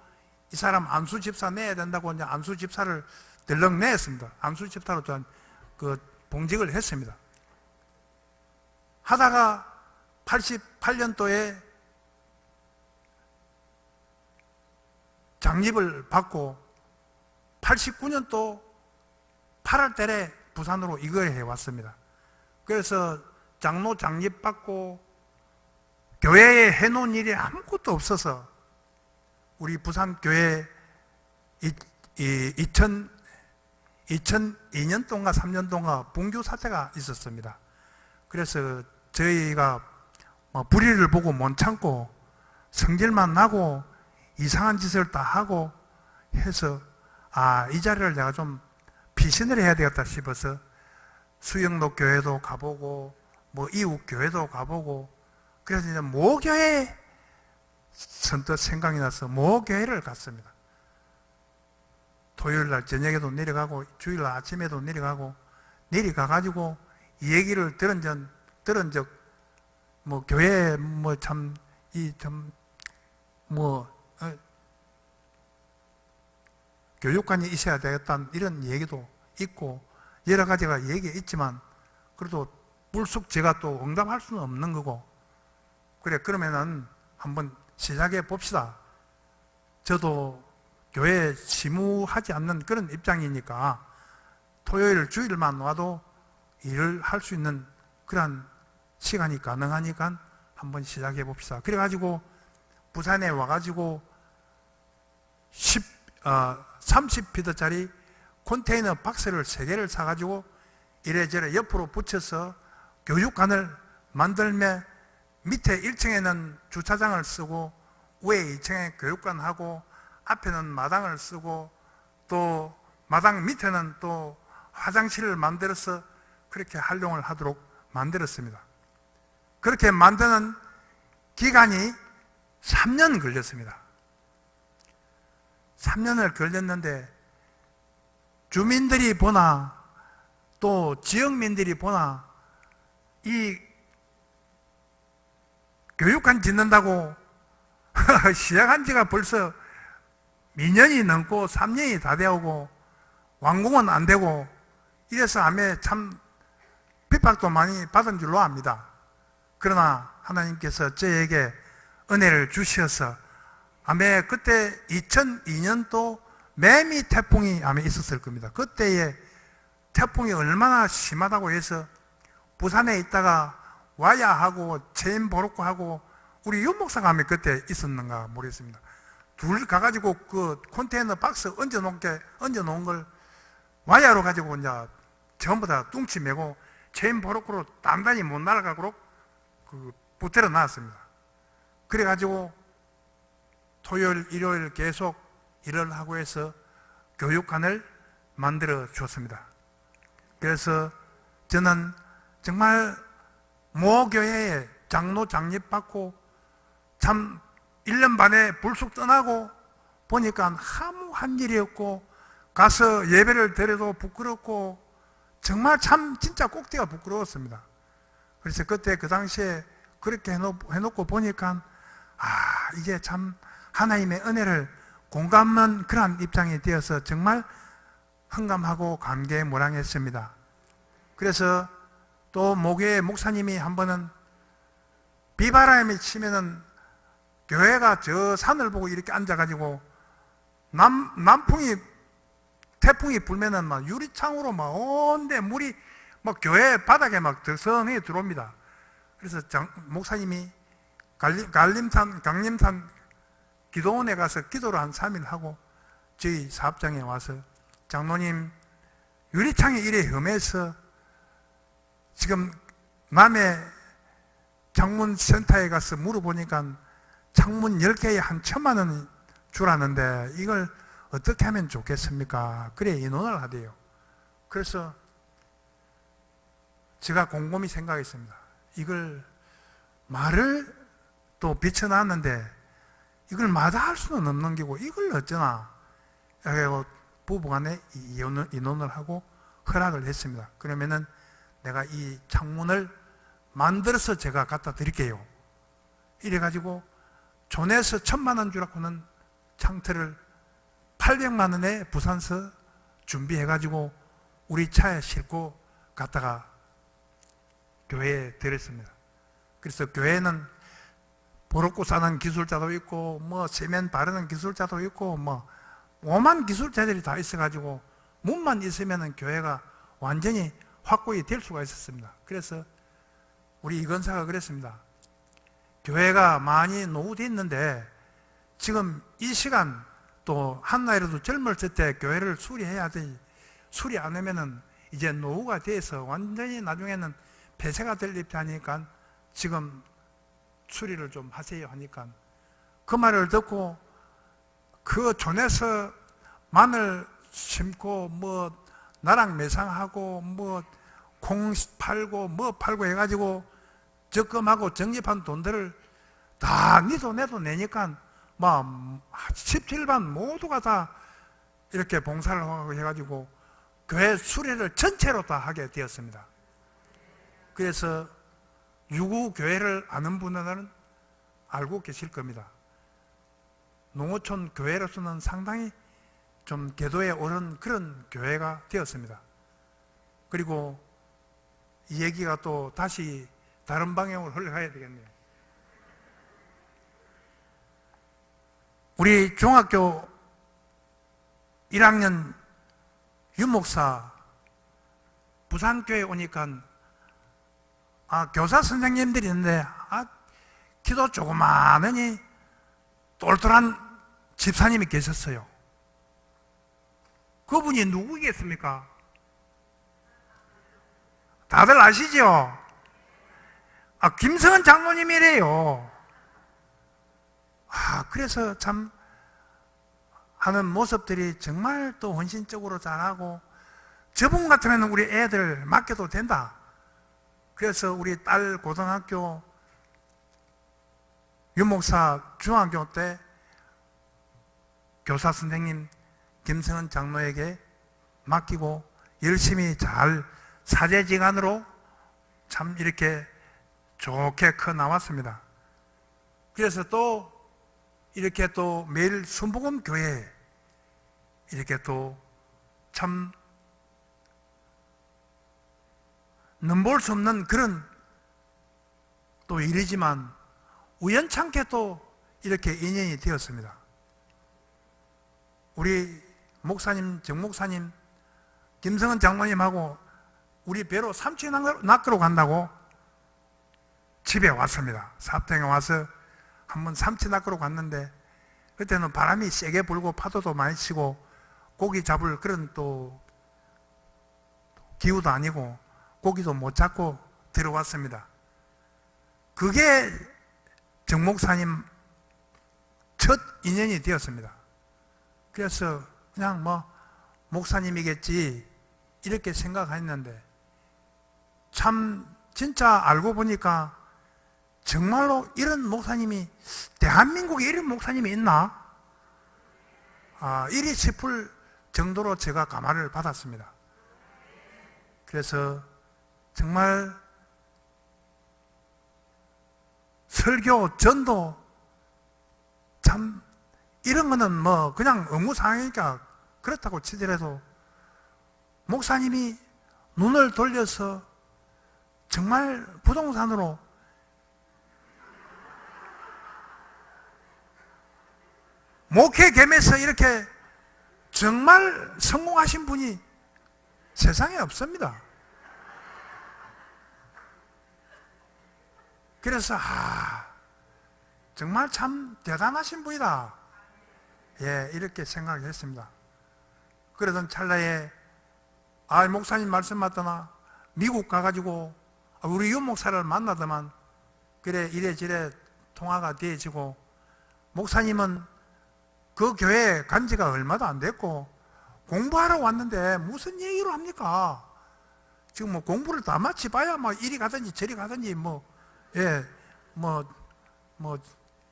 이 사람 안수 집사 내야 된다고 이제 안수 집사를 들렁 내었습니다. 안수 집사로 전 그 봉직을 했습니다. 하다가 88년도에 장립을 받고 89년도 8월 달에 부산으로 이거해 왔습니다. 그래서 장로 장립 받고 교회에 해놓은 일이 아무것도 없어서 우리 부산 교회 2002년 동안 3년 동안 분규 사태가 있었습니다. 그래서 저희가 불의를 보고 못 참고 성질만 나고 이상한 짓을 다 하고 해서 이 자리를 내가 좀 피신을 해야 되겠다 싶어서 수영로 교회도 가보고 뭐 이웃 교회도 가보고 그래서 이제 모교회 선뜻 생각이 나서 모교회를 갔습니다. 토요일 날 저녁에도 내려가고 주일 날 아침에도 내려가고 내려가가지고 이 얘기를 들은 적 뭐 교회 뭐 참 이 참 뭐 교육관이 있어야 되겠다는 이런 얘기도 있고 여러 가지가 얘기 있지만 그래도 불쑥 제가 또 응답할 수는 없는 거고 그래 그러면은 한번 시작해 봅시다. 저도 교회에 지무하지 않는 그런 입장이니까 토요일 주일만 와도 일을 할 수 있는 그런 시간이 가능하니까 한번 시작해 봅시다. 그래가지고 부산에 와가지고 30피트짜리 컨테이너 박스를 3개를 사가지고 이래저래 옆으로 붙여서 교육관을 만들며 밑에 1층에는 주차장을 쓰고 위에 2층에 교육관하고 앞에는 마당을 쓰고 또 마당 밑에는 또 화장실을 만들어서 그렇게 활용을 하도록 만들었습니다. 그렇게 만드는 기간이 3년 걸렸습니다. 3년을 걸렸는데 주민들이 보나 또 지역민들이 보나 이 교육관 짓는다고 시작한 지가 벌써 2년이 넘고 3년이 다 되어오고 완공은 안 되고 이래서 아메 참 핍박도 많이 받은 줄로 압니다. 그러나 하나님께서 저에게 은혜를 주셔서 아메 그때 2002년도 매미 태풍이 아메 있었을 겁니다. 그때에 태풍이 얼마나 심하다고 해서 부산에 있다가 와야 하고 체인 보르고 하고 우리 윤 목사가 아메 그때 있었는가 모르겠습니다. 둘 가가지고 그 컨테이너 박스 얹어놓은 걸 와야로 가지고 이제 전부 다 뚱치 메고 체인 보르고로 단단히 못 날아가도록 붙들어 놨습니다. 그래가지고 토요일, 일요일 계속 일을 하고 해서 교육관을 만들어 줬습니다. 그래서 저는 정말 모교회에 장로 장립 받고 참 1년 반에 불쑥 떠나고 보니까 아무 한 일이 없고 가서 예배를 드려도 부끄럽고 정말 참 진짜 꼭대가 부끄러웠습니다. 그래서 그때 그 당시에 그렇게 해놓고 보니까 이게 참 하나님의 은혜를 공감하는 그러한 입장이 되어서 정말 흥감하고 감개무량했습니다. 그래서 또 모교회 목사님이 한 번은 비바람이 치면은 교회가 저 산을 보고 이렇게 앉아가지고 태풍이 불면은 막 유리창으로 막 온데 물이 막 교회 바닥에 막 들성히 들어옵니다. 그래서 목사님이 강림산 기도원에 가서 기도를 한 3일 하고 저희 사업장에 와서 장로님 유리창이 이래 험해서 지금 남해 창문센터에 가서 물어보니까 창문 10개에 한 1,000만 원 주라는데 이걸 어떻게 하면 좋겠습니까? 그래 인원을 하대요. 그래서 제가 곰곰이 생각했습니다. 이걸 말을 또 비춰놨는데 이걸 마다할 수는 없는 거고 이걸 어쩌나 그래서 부부간에 인원을 하고 허락을 했습니다. 그러면은 내가 이 창문을 만들어서 제가 갖다 드릴게요. 이래가지고 존에서 1,000만 원 주라고는 창틀을 800만 원에 부산서 준비해가지고 우리 차에 싣고 갔다가 교회에 드렸습니다. 그래서 교회는 보르고 싸는 기술자도 있고 뭐 세면 바르는 기술자도 있고 뭐 오만 기술자들이 다 있어가지고 문만 있으면 교회가 완전히 확고히 될 수가 있었습니다. 그래서 우리 이건사가 그랬습니다. 교회가 많이 노후됐는데 지금 이 시간 또 한나이라도 젊었을 때 교회를 수리해야 되지 수리 안 하면은 이제 노후가 돼서 완전히 나중에는 폐쇄가 될 입장이니까 지금 수리를 좀 하세요 하니까 그 말을 듣고 그 존에서 마늘 심고 뭐 나랑 매상하고 뭐 콩 팔고 뭐 팔고 해가지고 적금하고 적립한 돈들을 다 니도 내도 내니까 막 17반 모두가 다 이렇게 봉사를 하고 해가지고 교회 수레를 전체로 다 하게 되었습니다. 그래서 유구 교회를 아는 분들은 알고 계실 겁니다. 농어촌 교회로서는 상당히 좀 궤도에 오른 그런 교회가 되었습니다. 그리고 이 얘기가 또 다시 다른 방향으로 흘러가야 되겠네요. 우리 중학교 1학년 유목사 부산교회 오니까 교사 선생님들이 있는데 키도 조그마하니 똘똘한 집사님이 계셨어요. 그분이 누구겠습니까? 다들 아시죠? 김성은 장로님이래요. 그래서 참 하는 모습들이 정말 또 헌신적으로 잘하고, 저분 같으면 우리 애들 맡겨도 된다. 그래서 우리 딸 고등학교 유목사 중학교 때 교사 선생님 김성은 장로에게 맡기고 열심히 잘 사제지간으로 참 이렇게 좋게 커 나왔습니다. 그래서 또 이렇게 또 매일 순복음 교회에 이렇게 또 참 넘볼 수 없는 그런 또 일이지만 우연찮게 또 이렇게 인연이 되었습니다. 우리 목사님, 정목사님, 김성은 장로님하고 우리 배로 삼치 낚으러 간다고 집에 왔습니다. 사평에 와서 한번 삼치 낚으러 갔는데, 그때는 바람이 세게 불고 파도도 많이 치고 고기 잡을 그런 또 기후도 아니고 고기도 못 잡고 들어왔습니다. 그게 정 목사님 첫 인연이 되었습니다. 그래서 그냥 목사님이겠지 이렇게 생각했는데, 참 진짜 알고 보니까 정말로 이런 목사님이, 대한민국에 이런 목사님이 있나? 이리 싶을 정도로 제가 감화를 받았습니다. 그래서 정말 설교, 전도, 참 이런 거는 그냥 업무상이니까 그렇다고 치더라도 목사님이 눈을 돌려서 정말 부동산으로 목회 겸해서 이렇게 정말 성공하신 분이 세상에 없습니다. 그래서 정말 참 대단하신 분이다, 이렇게 생각했습니다. 그러던 찰나에 목사님 말씀 맞더나 미국 가가지고 우리 유 목사를 만나더만 그래 이래저래 통화가 되어지고, 목사님은 그 교회에 간 지가 얼마도 안 됐고 공부하러 왔는데 무슨 얘기를 합니까? 지금 공부를 다 마치 봐야 이리 가든지 저리 가든지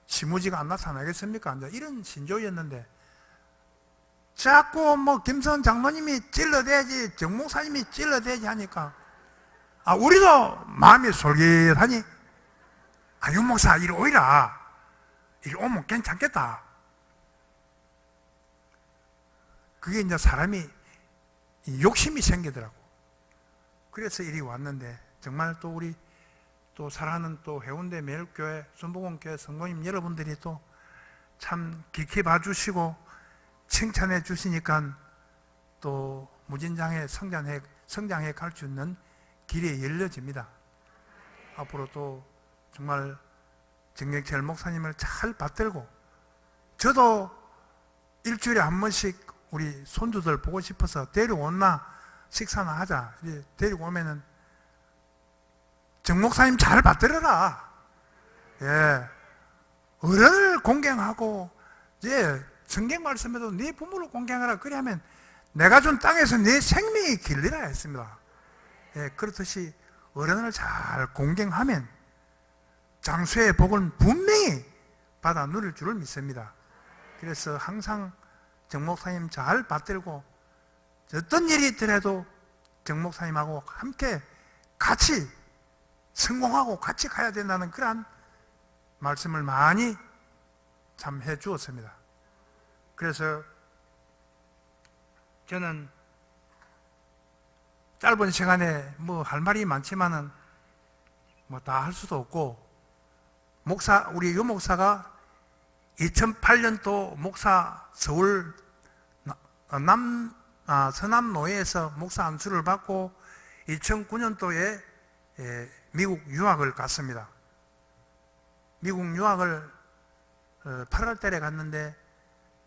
시무지가 안 나타나겠습니까? 이런 신조였는데, 자꾸 김선 장로님이 찔러대지, 정 목사님이 찔러대지 하니까 우리도 마음이 솔깃하니 유 목사 이리 오이라, 이리 오면 괜찮겠다. 그게 이제 사람이 욕심이 생기더라고. 그래서 이리 왔는데, 정말 또 우리 또 사랑하는 또 해운대 매일교회 순복음교회 성도님 여러분들이 또 참 깊이 봐주시고 칭찬해 주시니까 또 무진장에 성장해 갈 수 있는 길이 열려집니다. 앞으로 또 정말 정경철 목사님을 잘 받들고, 저도 일주일에 한 번씩 우리 손주들 보고 싶어서 데려오나 식사나 하자. 데리고 오면은 정 목사님 잘 받들어라. 어른을 공경하고, 성경 말씀에도 네 부모를 공경하라. 그래야면 내가 준 땅에서 네 생명이 길리라 했습니다. 그렇듯이 어른을 잘 공경하면 장수의 복은 분명히 받아 누릴 줄을 믿습니다. 그래서 항상 정 목사님 잘 받들고 어떤 일이 있더라도 정 목사님하고 함께 같이 성공하고 같이 가야 된다는 그러한 말씀을 많이 참 해 주었습니다. 그래서 저는 짧은 시간에 뭐 할 말이 많지만은 뭐 다 할 수도 없고, 우리 유 목사가 2008년도 목사 서울 서남노예에서 목사 안수를 받고 2009년도에 미국 유학을 갔습니다. 미국 유학을 8월 달에 갔는데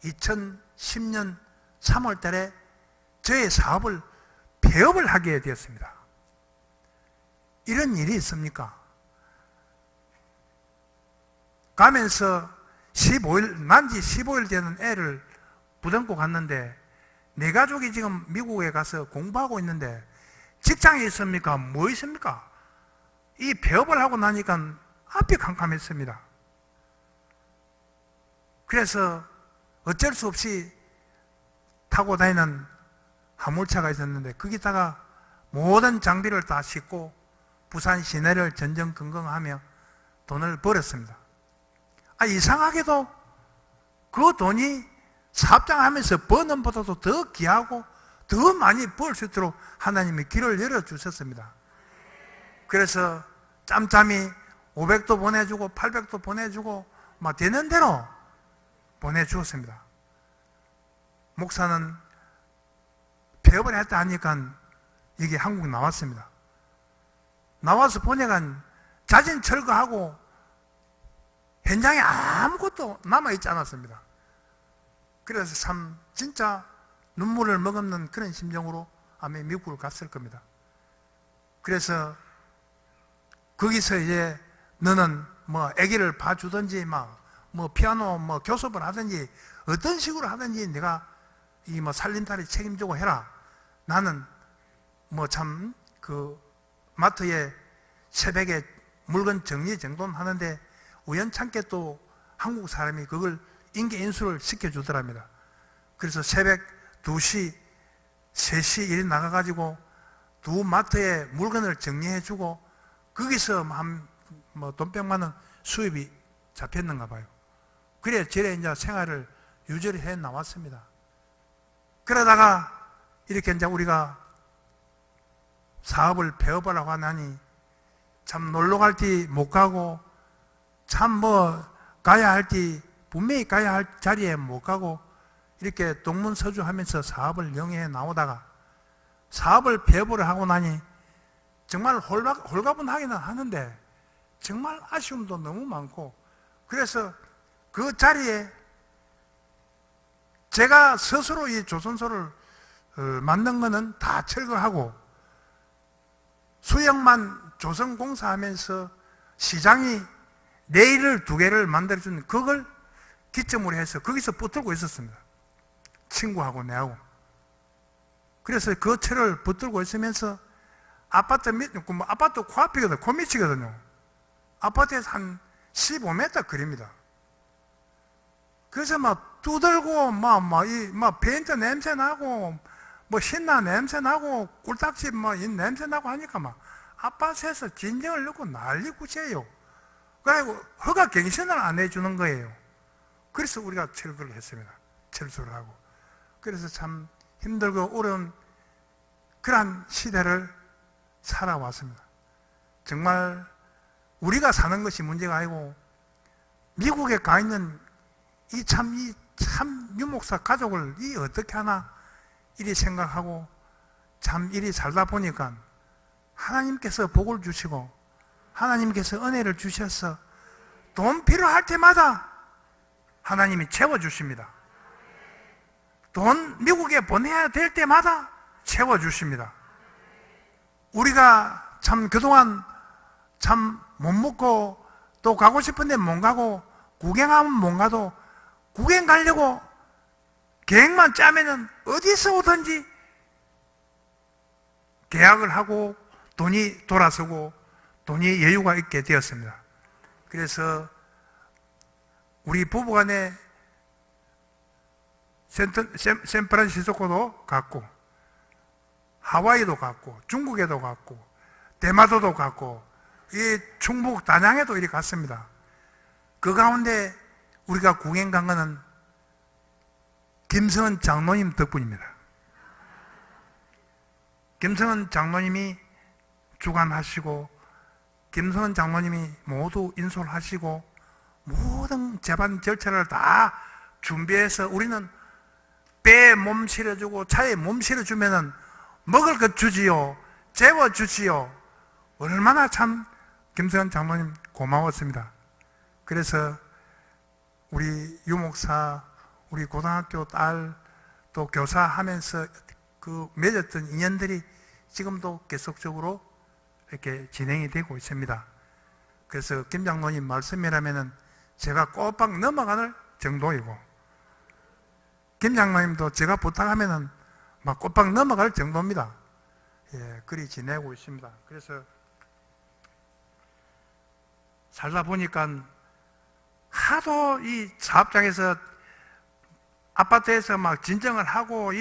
2010년 3월 달에 저의 사업을 폐업을 하게 되었습니다. 이런 일이 있습니까? 가면서 15일, 난지 15일 되는 애를 부담고 갔는데 내 가족이 지금 미국에 가서 공부하고 있는데 직장에 있습니까? 뭐 있습니까? 이 폐업을 하고 나니까 앞이 캄캄했습니다. 그래서 어쩔 수 없이 타고 다니는 화물차가 있었는데 거기다가 모든 장비를 다 싣고 부산 시내를 전전긍긍하며 돈을 벌었습니다. 이상하게도 그 돈이 사업장하면서 버는 보다도 더 귀하고 더 많이 벌 수 있도록 하나님이 길을 열어주셨습니다. 그래서 짬짬이 500도 보내주고 800도 보내주고 막 되는 대로 보내주었습니다. 목사는 폐업을 했다 하니까 이게 한국 나왔습니다. 나와서 보니까 자진 철거하고 현장에 아무것도 남아있지 않았습니다. 그래서 참 진짜 눈물을 머금는 그런 심정으로 아마 미국을 갔을 겁니다. 그래서 거기서 이제 너는 뭐 아기를 봐주든지 뭐 피아노 뭐 교습을 하든지 어떤 식으로 하든지 내가 이 뭐 살림살이 책임지고 해라. 나는 뭐 참 그 마트에 새벽에 물건 정리정돈 하는데 우연찮게 또 한국 사람이 그걸 인계 인수를 시켜주더랍니다. 그래서 새벽 2시, 3시 일이 나가가지고 두 마트에 물건을 정리해주고 거기서 뭐 돈 100만 원 수입이 잡혔는가 봐요. 그래 저래 이제 생활을 유지를 해 나왔습니다. 그러다가 이렇게 이제 우리가 사업을 폐업을 하고 나니 참 놀러 갈 때 못 가고 참 뭐 가야 할 때 분명히 가야 할 자리에 못 가고 이렇게 동문서주하면서 사업을 영위해 나오다가 사업을 폐업을 하고 나니 정말 홀가분하기는 하는데 정말 아쉬움도 너무 많고 그래서 그 자리에 제가 스스로 이 조선소를 만든 거는 다 철거하고 수역만 조선공사하면서 시장이 레일을 2개를 만들어주는 그걸 기점으로 해서 거기서 붙들고 있었습니다. 친구하고 내하고. 그래서 그 철을 붙들고 있으면서 아파트 아파트 코앞이거든요. 코밑이거든요. 아파트에서 한 15m 거리입니다. 그래서 막 두들고 막 페인트 냄새 나고 뭐 신나 냄새 나고 꿀딱지 이 냄새 나고 하니까 막 아파트에서 진정을 넣고 난리 구세요. 그리고 허가 갱신을 안 해주는 거예요. 그래서 우리가 철거를 했습니다. 철수를 하고. 그래서 참 힘들고 어려운 그러한 시대를 살아왔습니다. 정말 우리가 사는 것이 문제가 아니고 미국에 가 있는 이 유목사 가족을 어떻게 하나 이리 생각하고 참 이리 살다 보니까 하나님께서 복을 주시고 하나님께서 은혜를 주셔서 돈 필요할 때마다 하나님이 채워주십니다. 돈 미국에 보내야 될 때마다 채워주십니다. 우리가 참 그동안 참 못 먹고 또 가고 싶은데 못 가고 구경하면 못 가도 구경 가려고 계획만 짜면은 어디서 오든지 계약을 하고 돈이 돌아서고 돈이 여유가 있게 되었습니다. 그래서 우리 부부간에 샌프란시스코도 갔고, 하와이도 갔고, 중국에도 갔고, 대마도도 갔고, 이 충북 단양에도 이리 갔습니다. 그 가운데 우리가 구경 간 거는 김성은 장로님 덕분입니다. 김성은 장로님이 주관하시고, 김성은 장로님이 모두 인솔하시고, 모든 재반 절차를 다 준비해서 우리는 배에 몸 실어주고 차에 몸 실어주면은 먹을 것 주지요, 재워주지요. 얼마나 참 김성은 장로님 고마웠습니다. 그래서 우리 유목사, 우리 고등학교 딸, 또 교사 하면서 그 맺었던 인연들이 지금도 계속적으로 이렇게 진행이 되고 있습니다. 그래서 김 장로님 말씀이라면은 제가 꼬박 넘어가는 정도이고, 김 장로님도 제가 부탁하면은 막 꼬박 넘어갈 정도입니다. 예, 그리 지내고 있습니다. 그래서 살다 보니까 하도 이 사업장에서 아파트에서 막 진정을 하고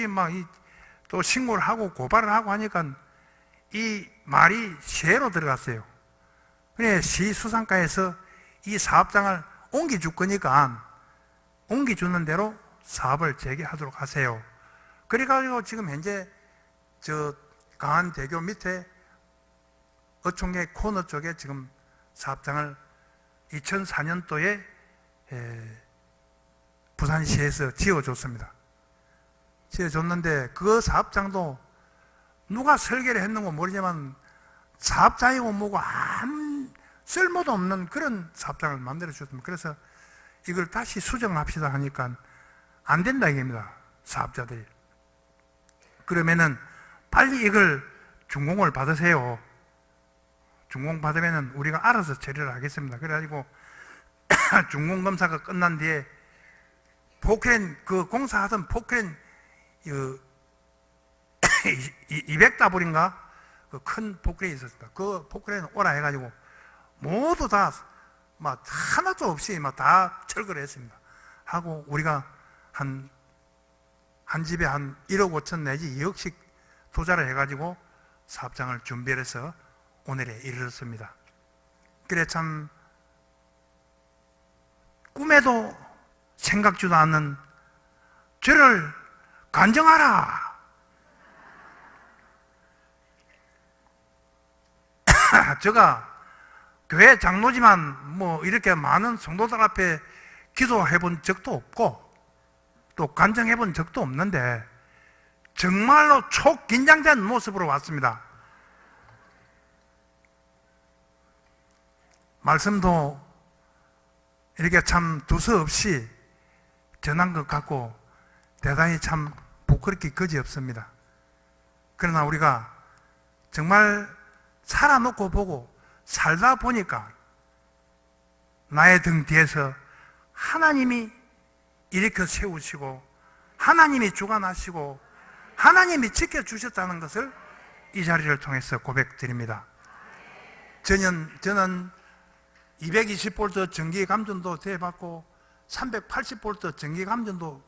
또 신고를 하고 고발을 하고 하니까 이 말이 시로 들어갔어요. 그래, 시 수상가에서 이 사업장을 옮겨줄 거니까 옮겨주는 대로 사업을 재개하도록 하세요. 그래가지고 지금 현재 저 강안대교 밑에 어촌계 코너 쪽에 지금 사업장을 2004년도에 부산시에서 지어줬습니다. 지어줬는데 그 사업장도 누가 설계를 했는고 모르지만 사업장이고 뭐고 아무 쓸모도 없는 그런 사업장을 만들어 주셨습니다. 그래서 이걸 다시 수정합시다 하니까 안 된다 이겁니다, 사업자들이. 그러면은 빨리 이걸 준공을 받으세요. 준공 받으면은 우리가 알아서 처리를 하겠습니다. 그래가지고 준공 검사가 끝난 뒤에 포크레인, 그 공사하던 포크레인 200다블인가 그 큰 포크레인이 있었습니다. 그 포크레인 오라 해가지고 모두 다 막 하나도 없이 막 다 철거를 했습니다. 하고 우리가 한 집에 한 1억 5천 내지 2억씩 투자를 해가지고 사업장을 준비를 해서 오늘에 이르렀습니다. 그래 참 꿈에도 생각지도 않는 저를 간증하라. 제가 교회 장로지만 뭐 이렇게 많은 성도들 앞에 기도해 본 적도 없고 또 간증해 본 적도 없는데 정말로 초긴장된 모습으로 왔습니다. 말씀도 이렇게 참 두서없이 전한 것 같고 대단히 참 부끄럽기 그지없습니다. 그러나 우리가 정말 살아놓고 보고 살다 보니까 나의 등 뒤에서 하나님이 일으켜 세우시고 하나님이 주관하시고 하나님이 지켜주셨다는 것을 이 자리를 통해서 고백드립니다. 저는 220V 전기 감전도 대받고 380V 전기 감전도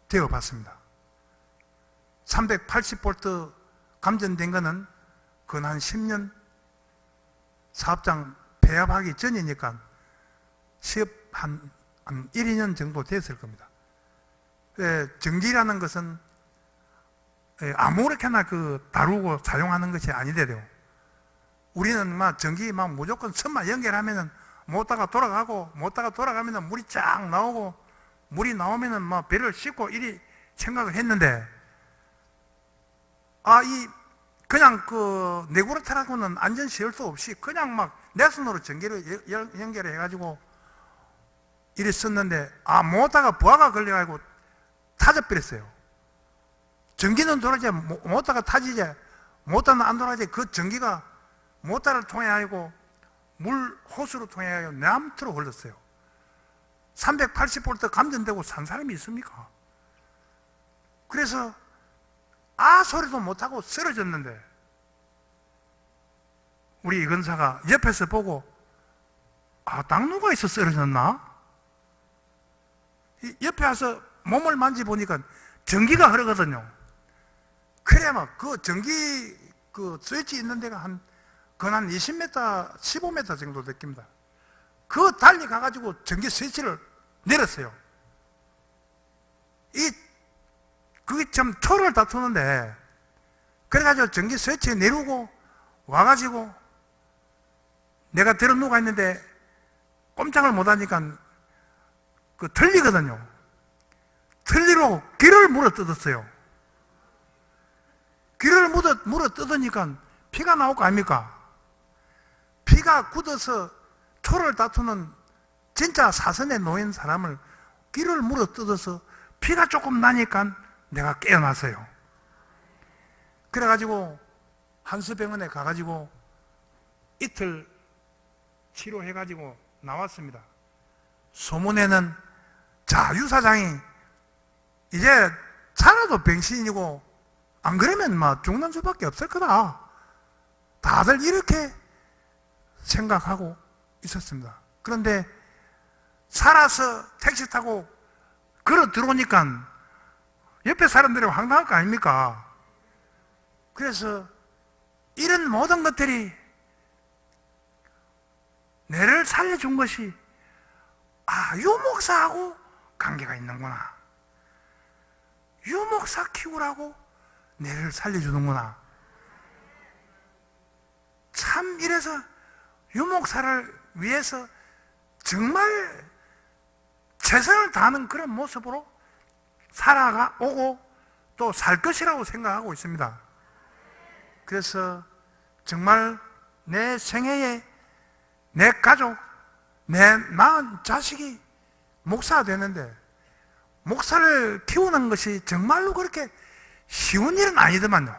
되어봤습니다. 380V 감전된 거는 근 한 10년 사업장 폐업하기 전이니까 시업 한 1, 2년 정도 됐을 겁니다. 전기라는 것은 아무렇게나 다루고 사용하는 것이 아니대요. 우리는 막 전기 막 무조건 선만 연결하면은 못다가 돌아가고 못다가 돌아가면은 물이 쫙 나오고 물이 나오면은 막 배를 싣고 이리 생각을 했는데 그냥 네구르타라고는 안전시설도 없이 그냥 막 내 손으로 전기를 연결해 가지고 이리 썼는데 못다가 부하가 걸려가지고 타져버렸어요. 전기는 돌아지 못다가 타지지 못다는 안 돌아지 그 전기가 모터를 통해 가지고 물 호수로 통해 가지고 남트로 흘렀어요. 380V 감전되고 산 사람이 있습니까? 그래서 소리도 못하고 쓰러졌는데 우리 이 근사가 옆에서 보고, 아, 땅누가 있어 쓰러졌나? 옆에 와서 몸을 만지보니까 전기가 흐르거든요. 그래, 막, 그 전기, 그 스위치 있는 데가 한 20m, 15m 정도 느낍니다. 그 달리 가가지고 전기 스위치를 내렸어요. 그게 참 초를 다투는데, 그래가지고 전기 스위치 내리고 와가지고 내가 들어 누가 있는데 꼼짝을 못하니까 그 틀리거든요. 틀리로 귀를 물어 뜯었어요. 귀를 물어 뜯으니까 피가 나올 거 아닙니까? 피가 굳어서 초를 다투는 진짜 사선에 놓인 사람을 귀를 물어 뜯어서 피가 조금 나니까 내가 깨어났어요. 그래가지고 한스병원에 가가지고 이틀 치료해가지고 나왔습니다. 소문에는, 자, 유 사장이 이제 살아도 병신이고 안 그러면 막 죽는 수밖에 없을 거다. 다들 이렇게 생각하고 있었습니다. 그런데 살아서 택시 타고 걸어 들어오니까 옆에 사람들이 황당할 거 아닙니까? 그래서 이런 모든 것들이 내를 살려준 것이, 아, 유 목사하고 관계가 있는구나. 유 목사 키우라고 내를 살려주는구나. 참, 이래서 유 목사를 위해서 정말 최선을 다하는 그런 모습으로 살아오고 또 살 것이라고 생각하고 있습니다. 그래서 정말 내 생애에 내 가족, 내 낳은 자식이 목사가 되는데, 목사를 키우는 것이 정말로 그렇게 쉬운 일은 아니더만요.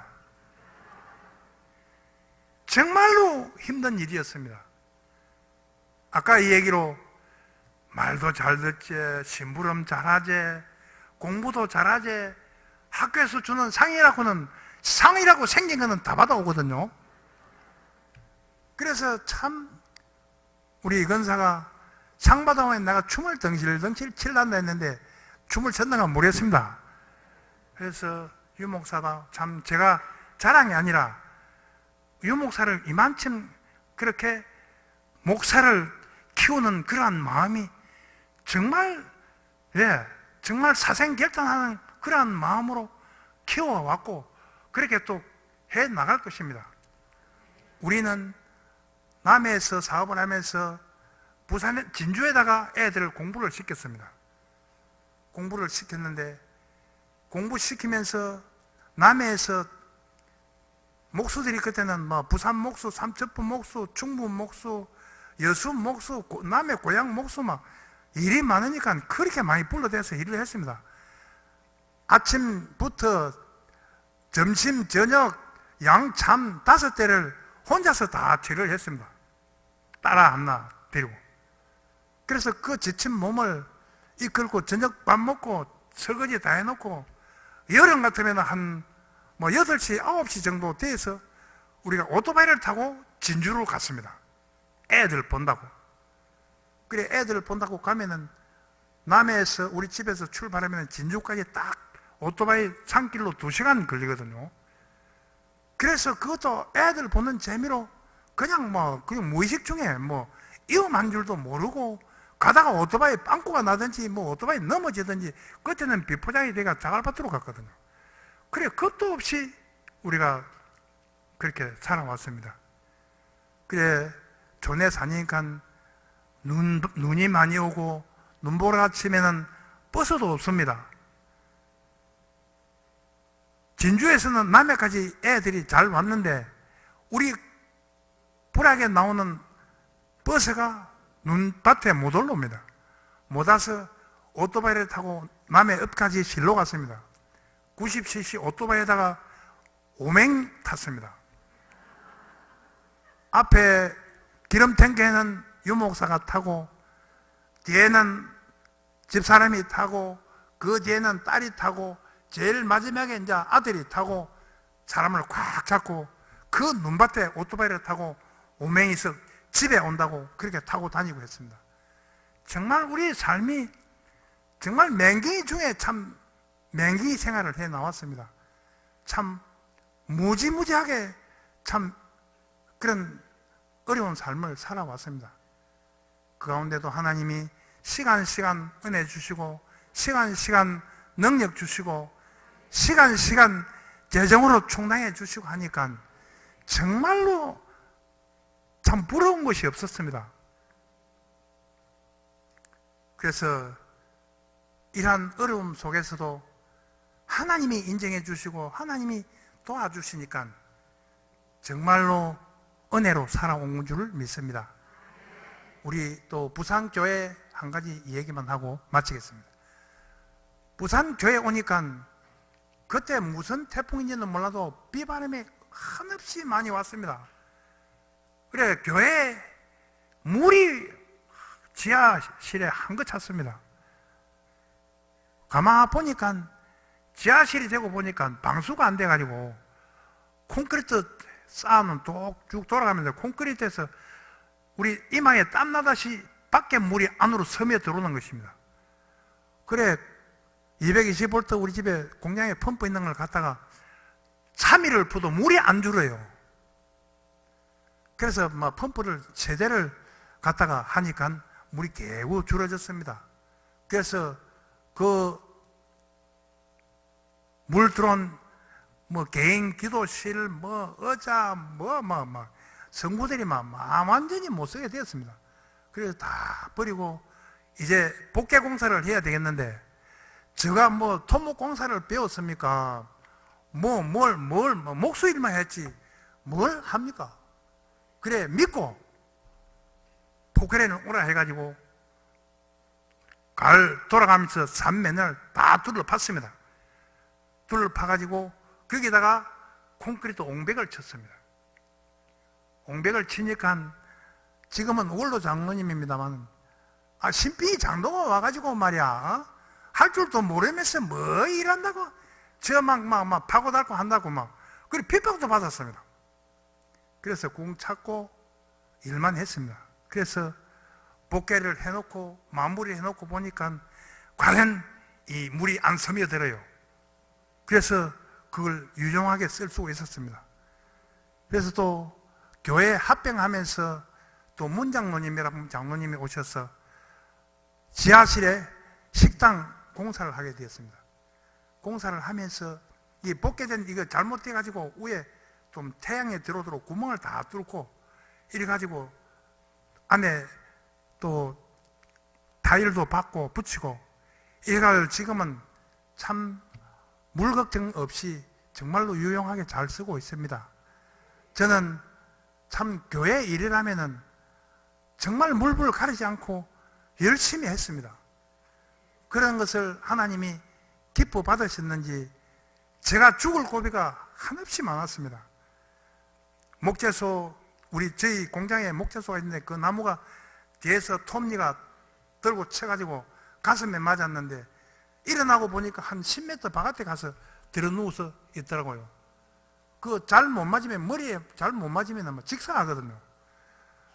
정말로 힘든 일이었습니다. 아까 이 얘기로 말도 잘 듣지, 심부름 잘하지, 공부도 잘하지, 학교에서 주는 상이라고 생긴 거는 다 받아오거든요. 그래서 참 우리 이건사가 상 받아오면 내가 춤을 덩실덩실 칠란다 했는데 춤을 췄는가 모르겠습니다. 그래서 유 목사가 참, 제가 자랑이 아니라 유 목사를 이만큼 그렇게 목사를 키우는 그러한 마음이 정말, 정말 사생결단하는 그러한 마음으로 키워왔고 그렇게 또 해 나갈 것입니다. 우리는 남해에서 사업을 하면서 부산에, 진주에다가 애들을 공부를 시켰습니다. 공부를 시켰는데, 공부시키면서 남해에서 목수들이 그때는 뭐 부산 목수, 삼척분 목수, 충북 목수, 여수 목수, 남해 고향 목수 막 일이 많으니까 그렇게 많이 불러대서 일을 했습니다. 아침부터 점심, 저녁, 양참 5대를 혼자서 다 처리를 했습니다. 따라 하나 데리고. 그래서 그 지친 몸을 이끌고 저녁 밥 먹고 설거지 다 해놓고 여름 같으면 한 8시, 9시 정도 돼서 우리가 오토바이를 타고 진주로 갔습니다. 애들 본다고. 그래, 애들 본다고 가면은 남해에서 우리 집에서 출발하면 진주까지 딱 오토바이 산길로 2시간 걸리거든요. 그래서 그것도 애들 보는 재미로 그냥 무의식 중에 위험한 줄도 모르고 가다가 오토바이 빵꾸가 나든지 오토바이 넘어지든지 그때는 비포장이 돼가 자갈밭으로 갔거든요. 그래, 끝도 없이 우리가 그렇게 살아왔습니다. 그래, 존에 사니까 눈이 많이 오고 눈보라 아침에는 버스도 없습니다. 진주에서는 남해까지 애들이 잘 왔는데 우리 불악에 나오는 버스가 눈밭에 못 올라옵니다. 못 와서 오토바이를 타고 남해읍까지 실로 갔습니다. 90cc 오토바이에다가 오맹 탔습니다. 앞에 기름 탱크에는 유목사가 타고 뒤에는 집사람이 타고 그 뒤에는 딸이 타고 제일 마지막에 이제 아들이 타고 사람을 꽉 잡고 그 눈밭에 오토바이를 타고 오맹이석 집에 온다고 그렇게 타고 다니고 했습니다. 정말 우리 삶이 정말 맹경이 중에 참 맹경이 생활을 해 나왔습니다. 참 무지무지하게 참 그런 어려운 삶을 살아왔습니다. 그 가운데도 하나님이 시간 은혜 주시고 시간 능력 주시고 시간 재정으로 충당해 주시고 하니까 정말로 참 부러운 것이 없었습니다. 그래서 이러한 어려움 속에서도 하나님이 인정해 주시고 하나님이 도와주시니까 정말로 은혜로 살아온 줄 믿습니다. 우리 또 부산교회 한 가지 얘기만 하고 마치겠습니다. 부산교회 오니까 그때 무슨 태풍인지는 몰라도 비바람이 한없이 많이 왔습니다. 그래 교회 물이 지하실에 한껏 찼습니다. 가만 보니까 지하실이 되고 보니까 방수가 안 돼가지고 콘크리트 쌓아놓은 쭉 돌아가면서 콘크리트에서 우리 이마에 땀 나다시 밖에 물이 안으로 스며 들어오는 것입니다. 그래 220V 우리 집에 공장에 펌프 있는 걸 갖다가 3일을 부어도 물이 안 줄어요. 그래서 막 펌프를 세대를 갖다가 하니까 물이 개우 줄어졌습니다. 그래서 그 물 들어온 뭐 개인 기도실 뭐 의자 뭐 성부들이 막 완전히 못 쓰게 되었습니다. 그래서 다 버리고 이제 복개 공사를 해야 되겠는데 제가 뭐 토목 공사를 배웠습니까? 목수일만 했지 뭘 합니까? 그래 믿고 포크레인을 오라 해가지고 가을 돌아가면서 산면을 다 둘러 팠습니다. 둘러 파가지고 거기다가 콘크리트 옹백을 쳤습니다. 옹백을 치니까 지금은 원로 장로님입니다만 신빙이 장로가 와가지고 말이야 할 줄도 모르면서 뭐 일한다고 저 막 파고 닳고 한다고 그리고 핍박도 받았습니다. 그래서 공 찾고 일만 했습니다. 그래서 복개를 해놓고 마무리 해놓고 보니까 과연 이 물이 안 스며들어요. 그래서 그걸 유용하게 쓸 수가 있었습니다. 그래서 또 교회 합병하면서 또 문장로님이라는 장로님이 오셔서 지하실에 식당 공사를 하게 되었습니다. 공사를 하면서 이 복개된 이거 잘못돼가지고 위에 좀 태양에 들어오도록 구멍을 다 뚫고 이래가지고 안에 또 타일도 받고 붙이고 이래가지고 지금은 참 물 걱정 없이 정말로 유용하게 잘 쓰고 있습니다. 저는 참 교회 일이라면은 정말 물불 가리지 않고 열심히 했습니다. 그런 것을 하나님이 기뻐 받으셨는지 제가 죽을 고비가 한없이 많았습니다. 목재소 저희 공장에 목재소가 있는데 그 나무가 뒤에서 톱니가 들고 쳐가지고 가슴에 맞았는데 일어나고 보니까 한 10m 바깥에 가서 들어 누워서 있더라고요. 그 잘 못 맞으면 머리에 잘 못 맞으면 직사하거든요.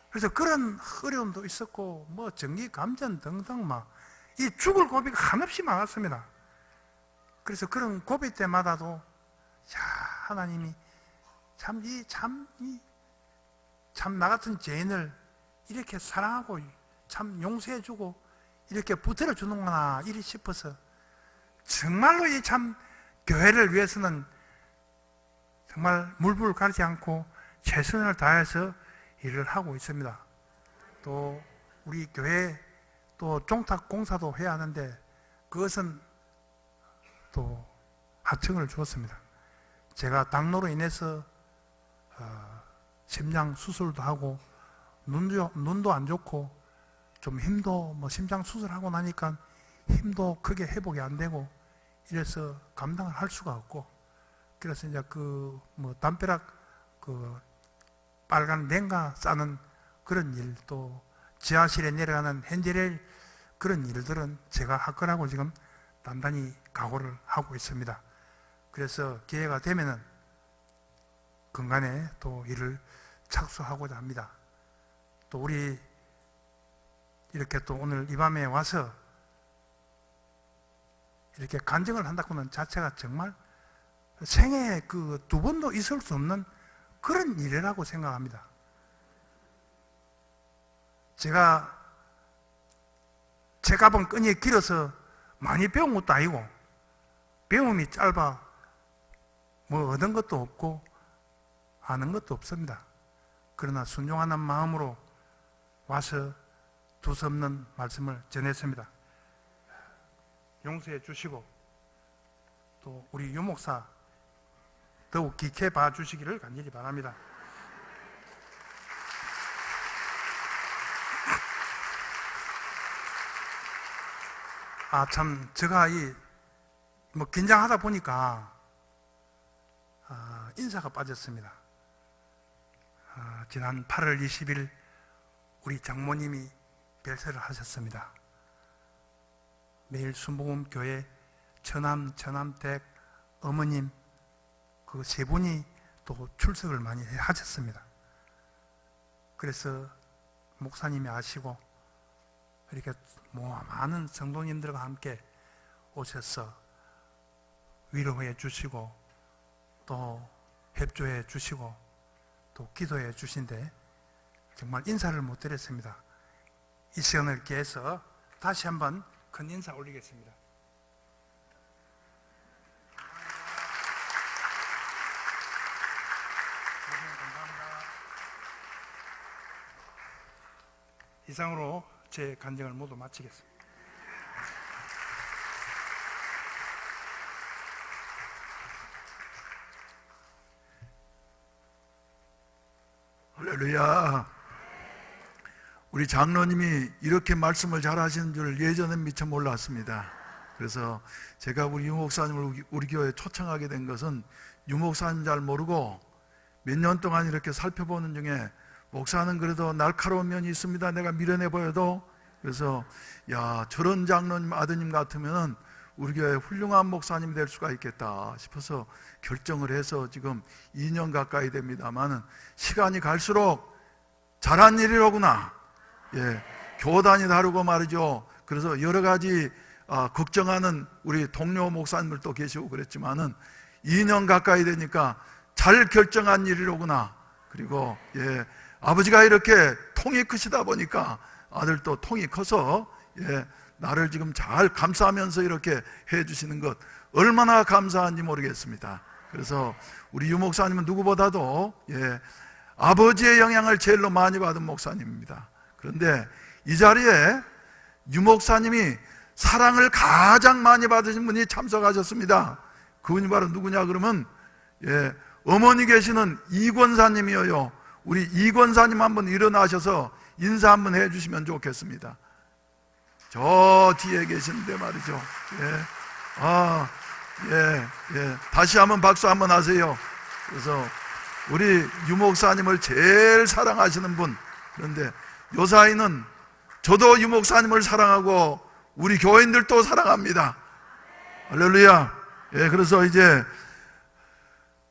그래서 그런 어려움도 있었고 뭐 전기 감전 등등 이 죽을 고비가 한없이 많았습니다. 그래서 그런 고비 때마다도 하나님이 참 나 같은 죄인을 이렇게 사랑하고 참 용서해주고 이렇게 붙들어 주는구나 이리 싶어서 정말로 이 참 교회를 위해서는 정말 물불 가리지 않고 최선을 다해서 일을 하고 있습니다. 또 우리 교회 또 종탁 공사도 해야 하는데 그것은 또 하청을 주었습니다. 제가 당뇨로 인해서 심장 수술도 하고 눈도 안 좋고 좀 힘도 심장 수술하고 나니까 힘도 크게 회복이 안 되고 이래서 감당을 할 수가 없고 그래서 이제 담벼락 빨간 냉가 싸는 그런 일 또 지하실에 내려가는 핸즈레일 그런 일들은 제가 할 거라고 지금 단단히 각오를 하고 있습니다. 그래서 기회가 되면은 건강에 또 일을 착수하고자 합니다. 또 우리 이렇게 또 오늘 이 밤에 와서 이렇게 간증을 한다고는 자체가 정말 생애에 그 두 번도 있을 수 없는 그런 일이라고 생각합니다. 제가 제 가방 끈이 길어서 많이 배운 것도 아니고 배움이 짧아 뭐 얻은 것도 없고 아는 것도 없습니다. 그러나 순종하는 마음으로 와서 두서없는 말씀을 전했습니다. 용서해 주시고 또 우리 유목사 더욱 깊게 봐주시기를 간절히 바랍니다. 참 제가 뭐 긴장하다 보니까 인사가 빠졌습니다. 지난 8월 20일 우리 장모님이 별세를 하셨습니다. 매일 순복음 교회 처남댁 어머님 그 세 분이 또 출석을 많이 하셨습니다. 그래서 목사님이 아시고 이렇게 많은 성도님들과 함께 오셔서 위로해 주시고 또 협조해 주시고 또 기도해 주신데 정말 인사를 못 드렸습니다. 이 시간을 기해서 다시 한번 큰 인사 올리겠습니다. 이상으로 제 간증을 모두 마치겠습니다. 할렐루야. 우리 장로님이 이렇게 말씀을 잘하시는 줄 예전엔 미처 몰랐습니다. 그래서 제가 우리 유목사님을 우리 교회에 초청하게 된 것은 유목사님 잘 모르고 몇 년 동안 이렇게 살펴보는 중에 목사는 그래도 날카로운 면이 있습니다. 내가 미련해 보여도. 그래서 야, 저런 장로님 아드님 같으면 우리 교회 훌륭한 목사님이 될 수가 있겠다 싶어서 결정을 해서 지금 2년 가까이 됩니다만 시간이 갈수록 잘한 일이로구나. 예, 교단이 다르고 말이죠. 그래서 여러 가지 걱정하는 우리 동료 목사님들도 계시고 그랬지만은 2년 가까이 되니까 잘 결정한 일이로구나. 그리고 아버지가 이렇게 통이 크시다 보니까 아들도 통이 커서 나를 지금 잘 감싸면서 이렇게 해주시는 것 얼마나 감사한지 모르겠습니다. 그래서 우리 유 목사님은 누구보다도 아버지의 영향을 제일로 많이 받은 목사님입니다. 그런데 이 자리에 유 목사님이 사랑을 가장 많이 받으신 분이 참석하셨습니다. 그분이 바로 누구냐 그러면 어머니 계시는 이권사님이에요. 우리 이권사님 한번 일어나셔서 인사 한번 해주시면 좋겠습니다. 저 뒤에 계신데 말이죠. 다시 한번 박수 한번 하세요. 그래서 우리 유목사님을 제일 사랑하시는 분. 그런데 요 사이는 저도 유목사님을 사랑하고 우리 교인들도 사랑합니다. 할렐루야. 그래서 이제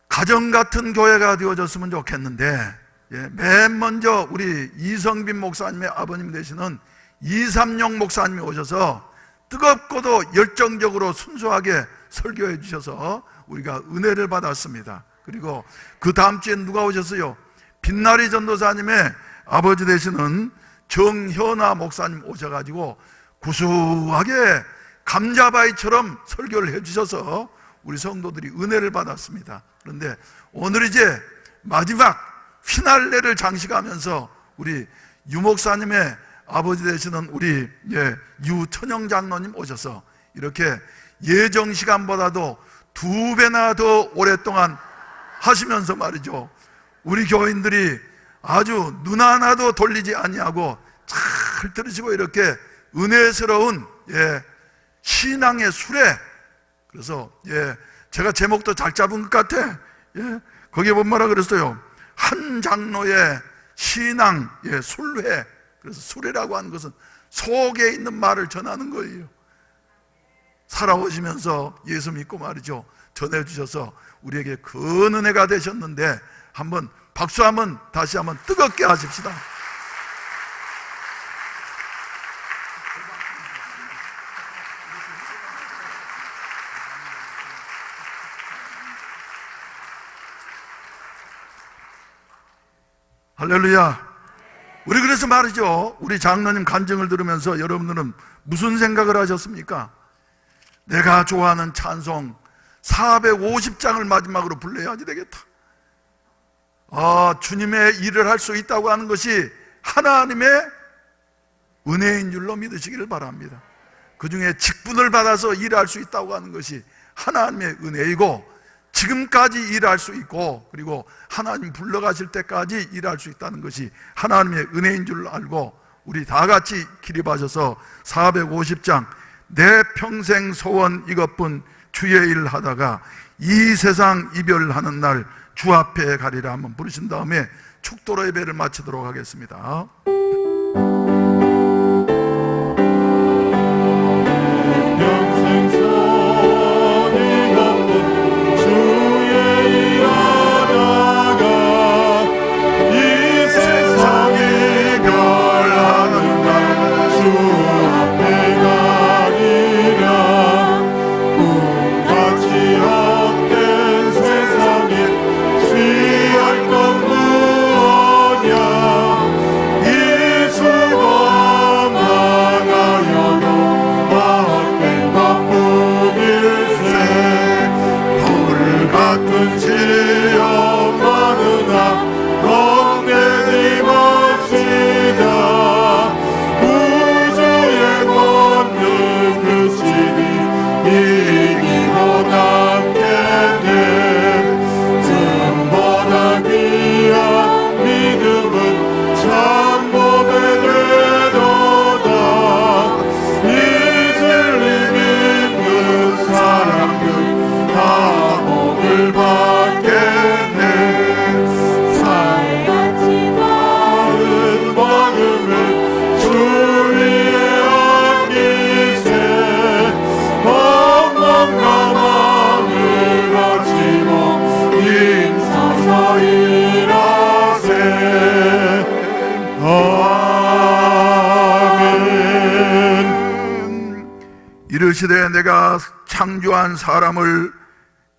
가정 같은 교회가 되어졌으면 좋겠는데 맨 먼저 우리 이성빈 목사님의 아버님 되시는 이삼용 목사님이 오셔서 뜨겁고도 열정적으로 순수하게 설교해 주셔서 우리가 은혜를 받았습니다. 그리고 그 다음 주엔 누가 오셨어요? 빛나리 전도사님의 아버지 되시는 정현아 목사님 오셔가지고 구수하게 감자바위처럼 설교를 해 주셔서 우리 성도들이 은혜를 받았습니다. 그런데 오늘 이제 마지막 피날레를 장식하면서 우리 유 목사님의 아버지 되시는 우리 유천영 장로님 오셔서 이렇게 예정 시간보다도 2배나 더 오랫동안 하시면서 말이죠. 우리 교인들이 아주 눈 하나도 돌리지 아니하고 잘 들으시고 이렇게 은혜스러운 신앙의 수레. 그래서 제가 제목도 잘 잡은 것 같아. 거기에 보면 뭐라 그랬어요? 한 장로의 신앙 순례. 그래서 수레라고 하는 것은 속에 있는 말을 전하는 거예요. 살아오시면서 예수 믿고 말이죠 전해주셔서 우리에게 큰 은혜가 되셨는데 한번 박수 한번 다시 한번 뜨겁게 하십시다. 할렐루야. 우리 그래서 말이죠, 우리 장로님 간증을 들으면서 여러분들은 무슨 생각을 하셨습니까? 내가 좋아하는 찬송 450장을 마지막으로 불러야지 되겠다. 주님의 일을 할 수 있다고 하는 것이 하나님의 은혜인 줄로 믿으시기를 바랍니다. 그 중에 직분을 받아서 일할 수 있다고 하는 것이 하나님의 은혜이고, 지금까지 일할 수 있고, 그리고 하나님 불러가실 때까지 일할 수 있다는 것이 하나님의 은혜인 줄 알고, 우리 다 같이 기립하셔서 450장 내 평생 소원 이것뿐 주의 일 하다가 이 세상 이별하는 날 주 앞에 가리라 한번 부르신 다음에 축도로 예배를 마치도록 하겠습니다. 이르시되 내가 창조한 사람을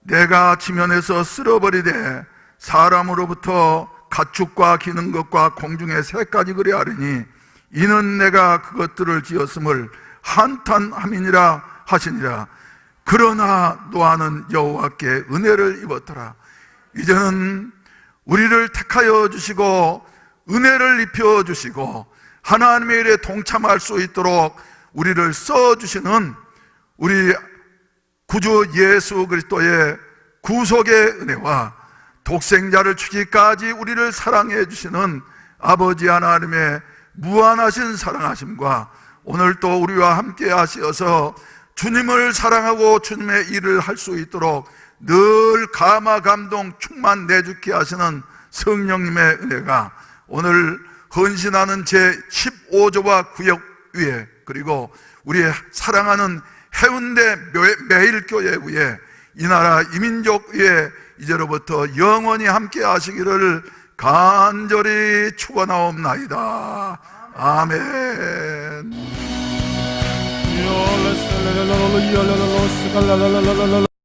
내가 지면에서 쓸어버리되 사람으로부터 가축과 기는 것과 공중의 새까지 그리하리니 이는 내가 그것들을 지었음을 한탄함이니라 하시니라. 그러나 노아는 여호와께 은혜를 입었더라. 이제는 우리를 택하여 주시고 은혜를 입혀 주시고 하나님의 일에 동참할 수 있도록 우리를 써주시는 우리 구주 예수 그리스도의 구속의 은혜와 독생자를 주기까지 우리를 사랑해 주시는 아버지 하나님의 무한하신 사랑하심과 오늘 또 우리와 함께 하시어서 주님을 사랑하고 주님의 일을 할 수 있도록 늘 감화 감동 충만 내주게 하시는 성령님의 은혜가 오늘 헌신하는 제15조와 구역 위에, 그리고 우리 사랑하는 해운대 매일교회 위에, 이 나라 이민족 위에 이제로부터 영원히 함께 하시기를 간절히 축원하옵나이다. 아멘.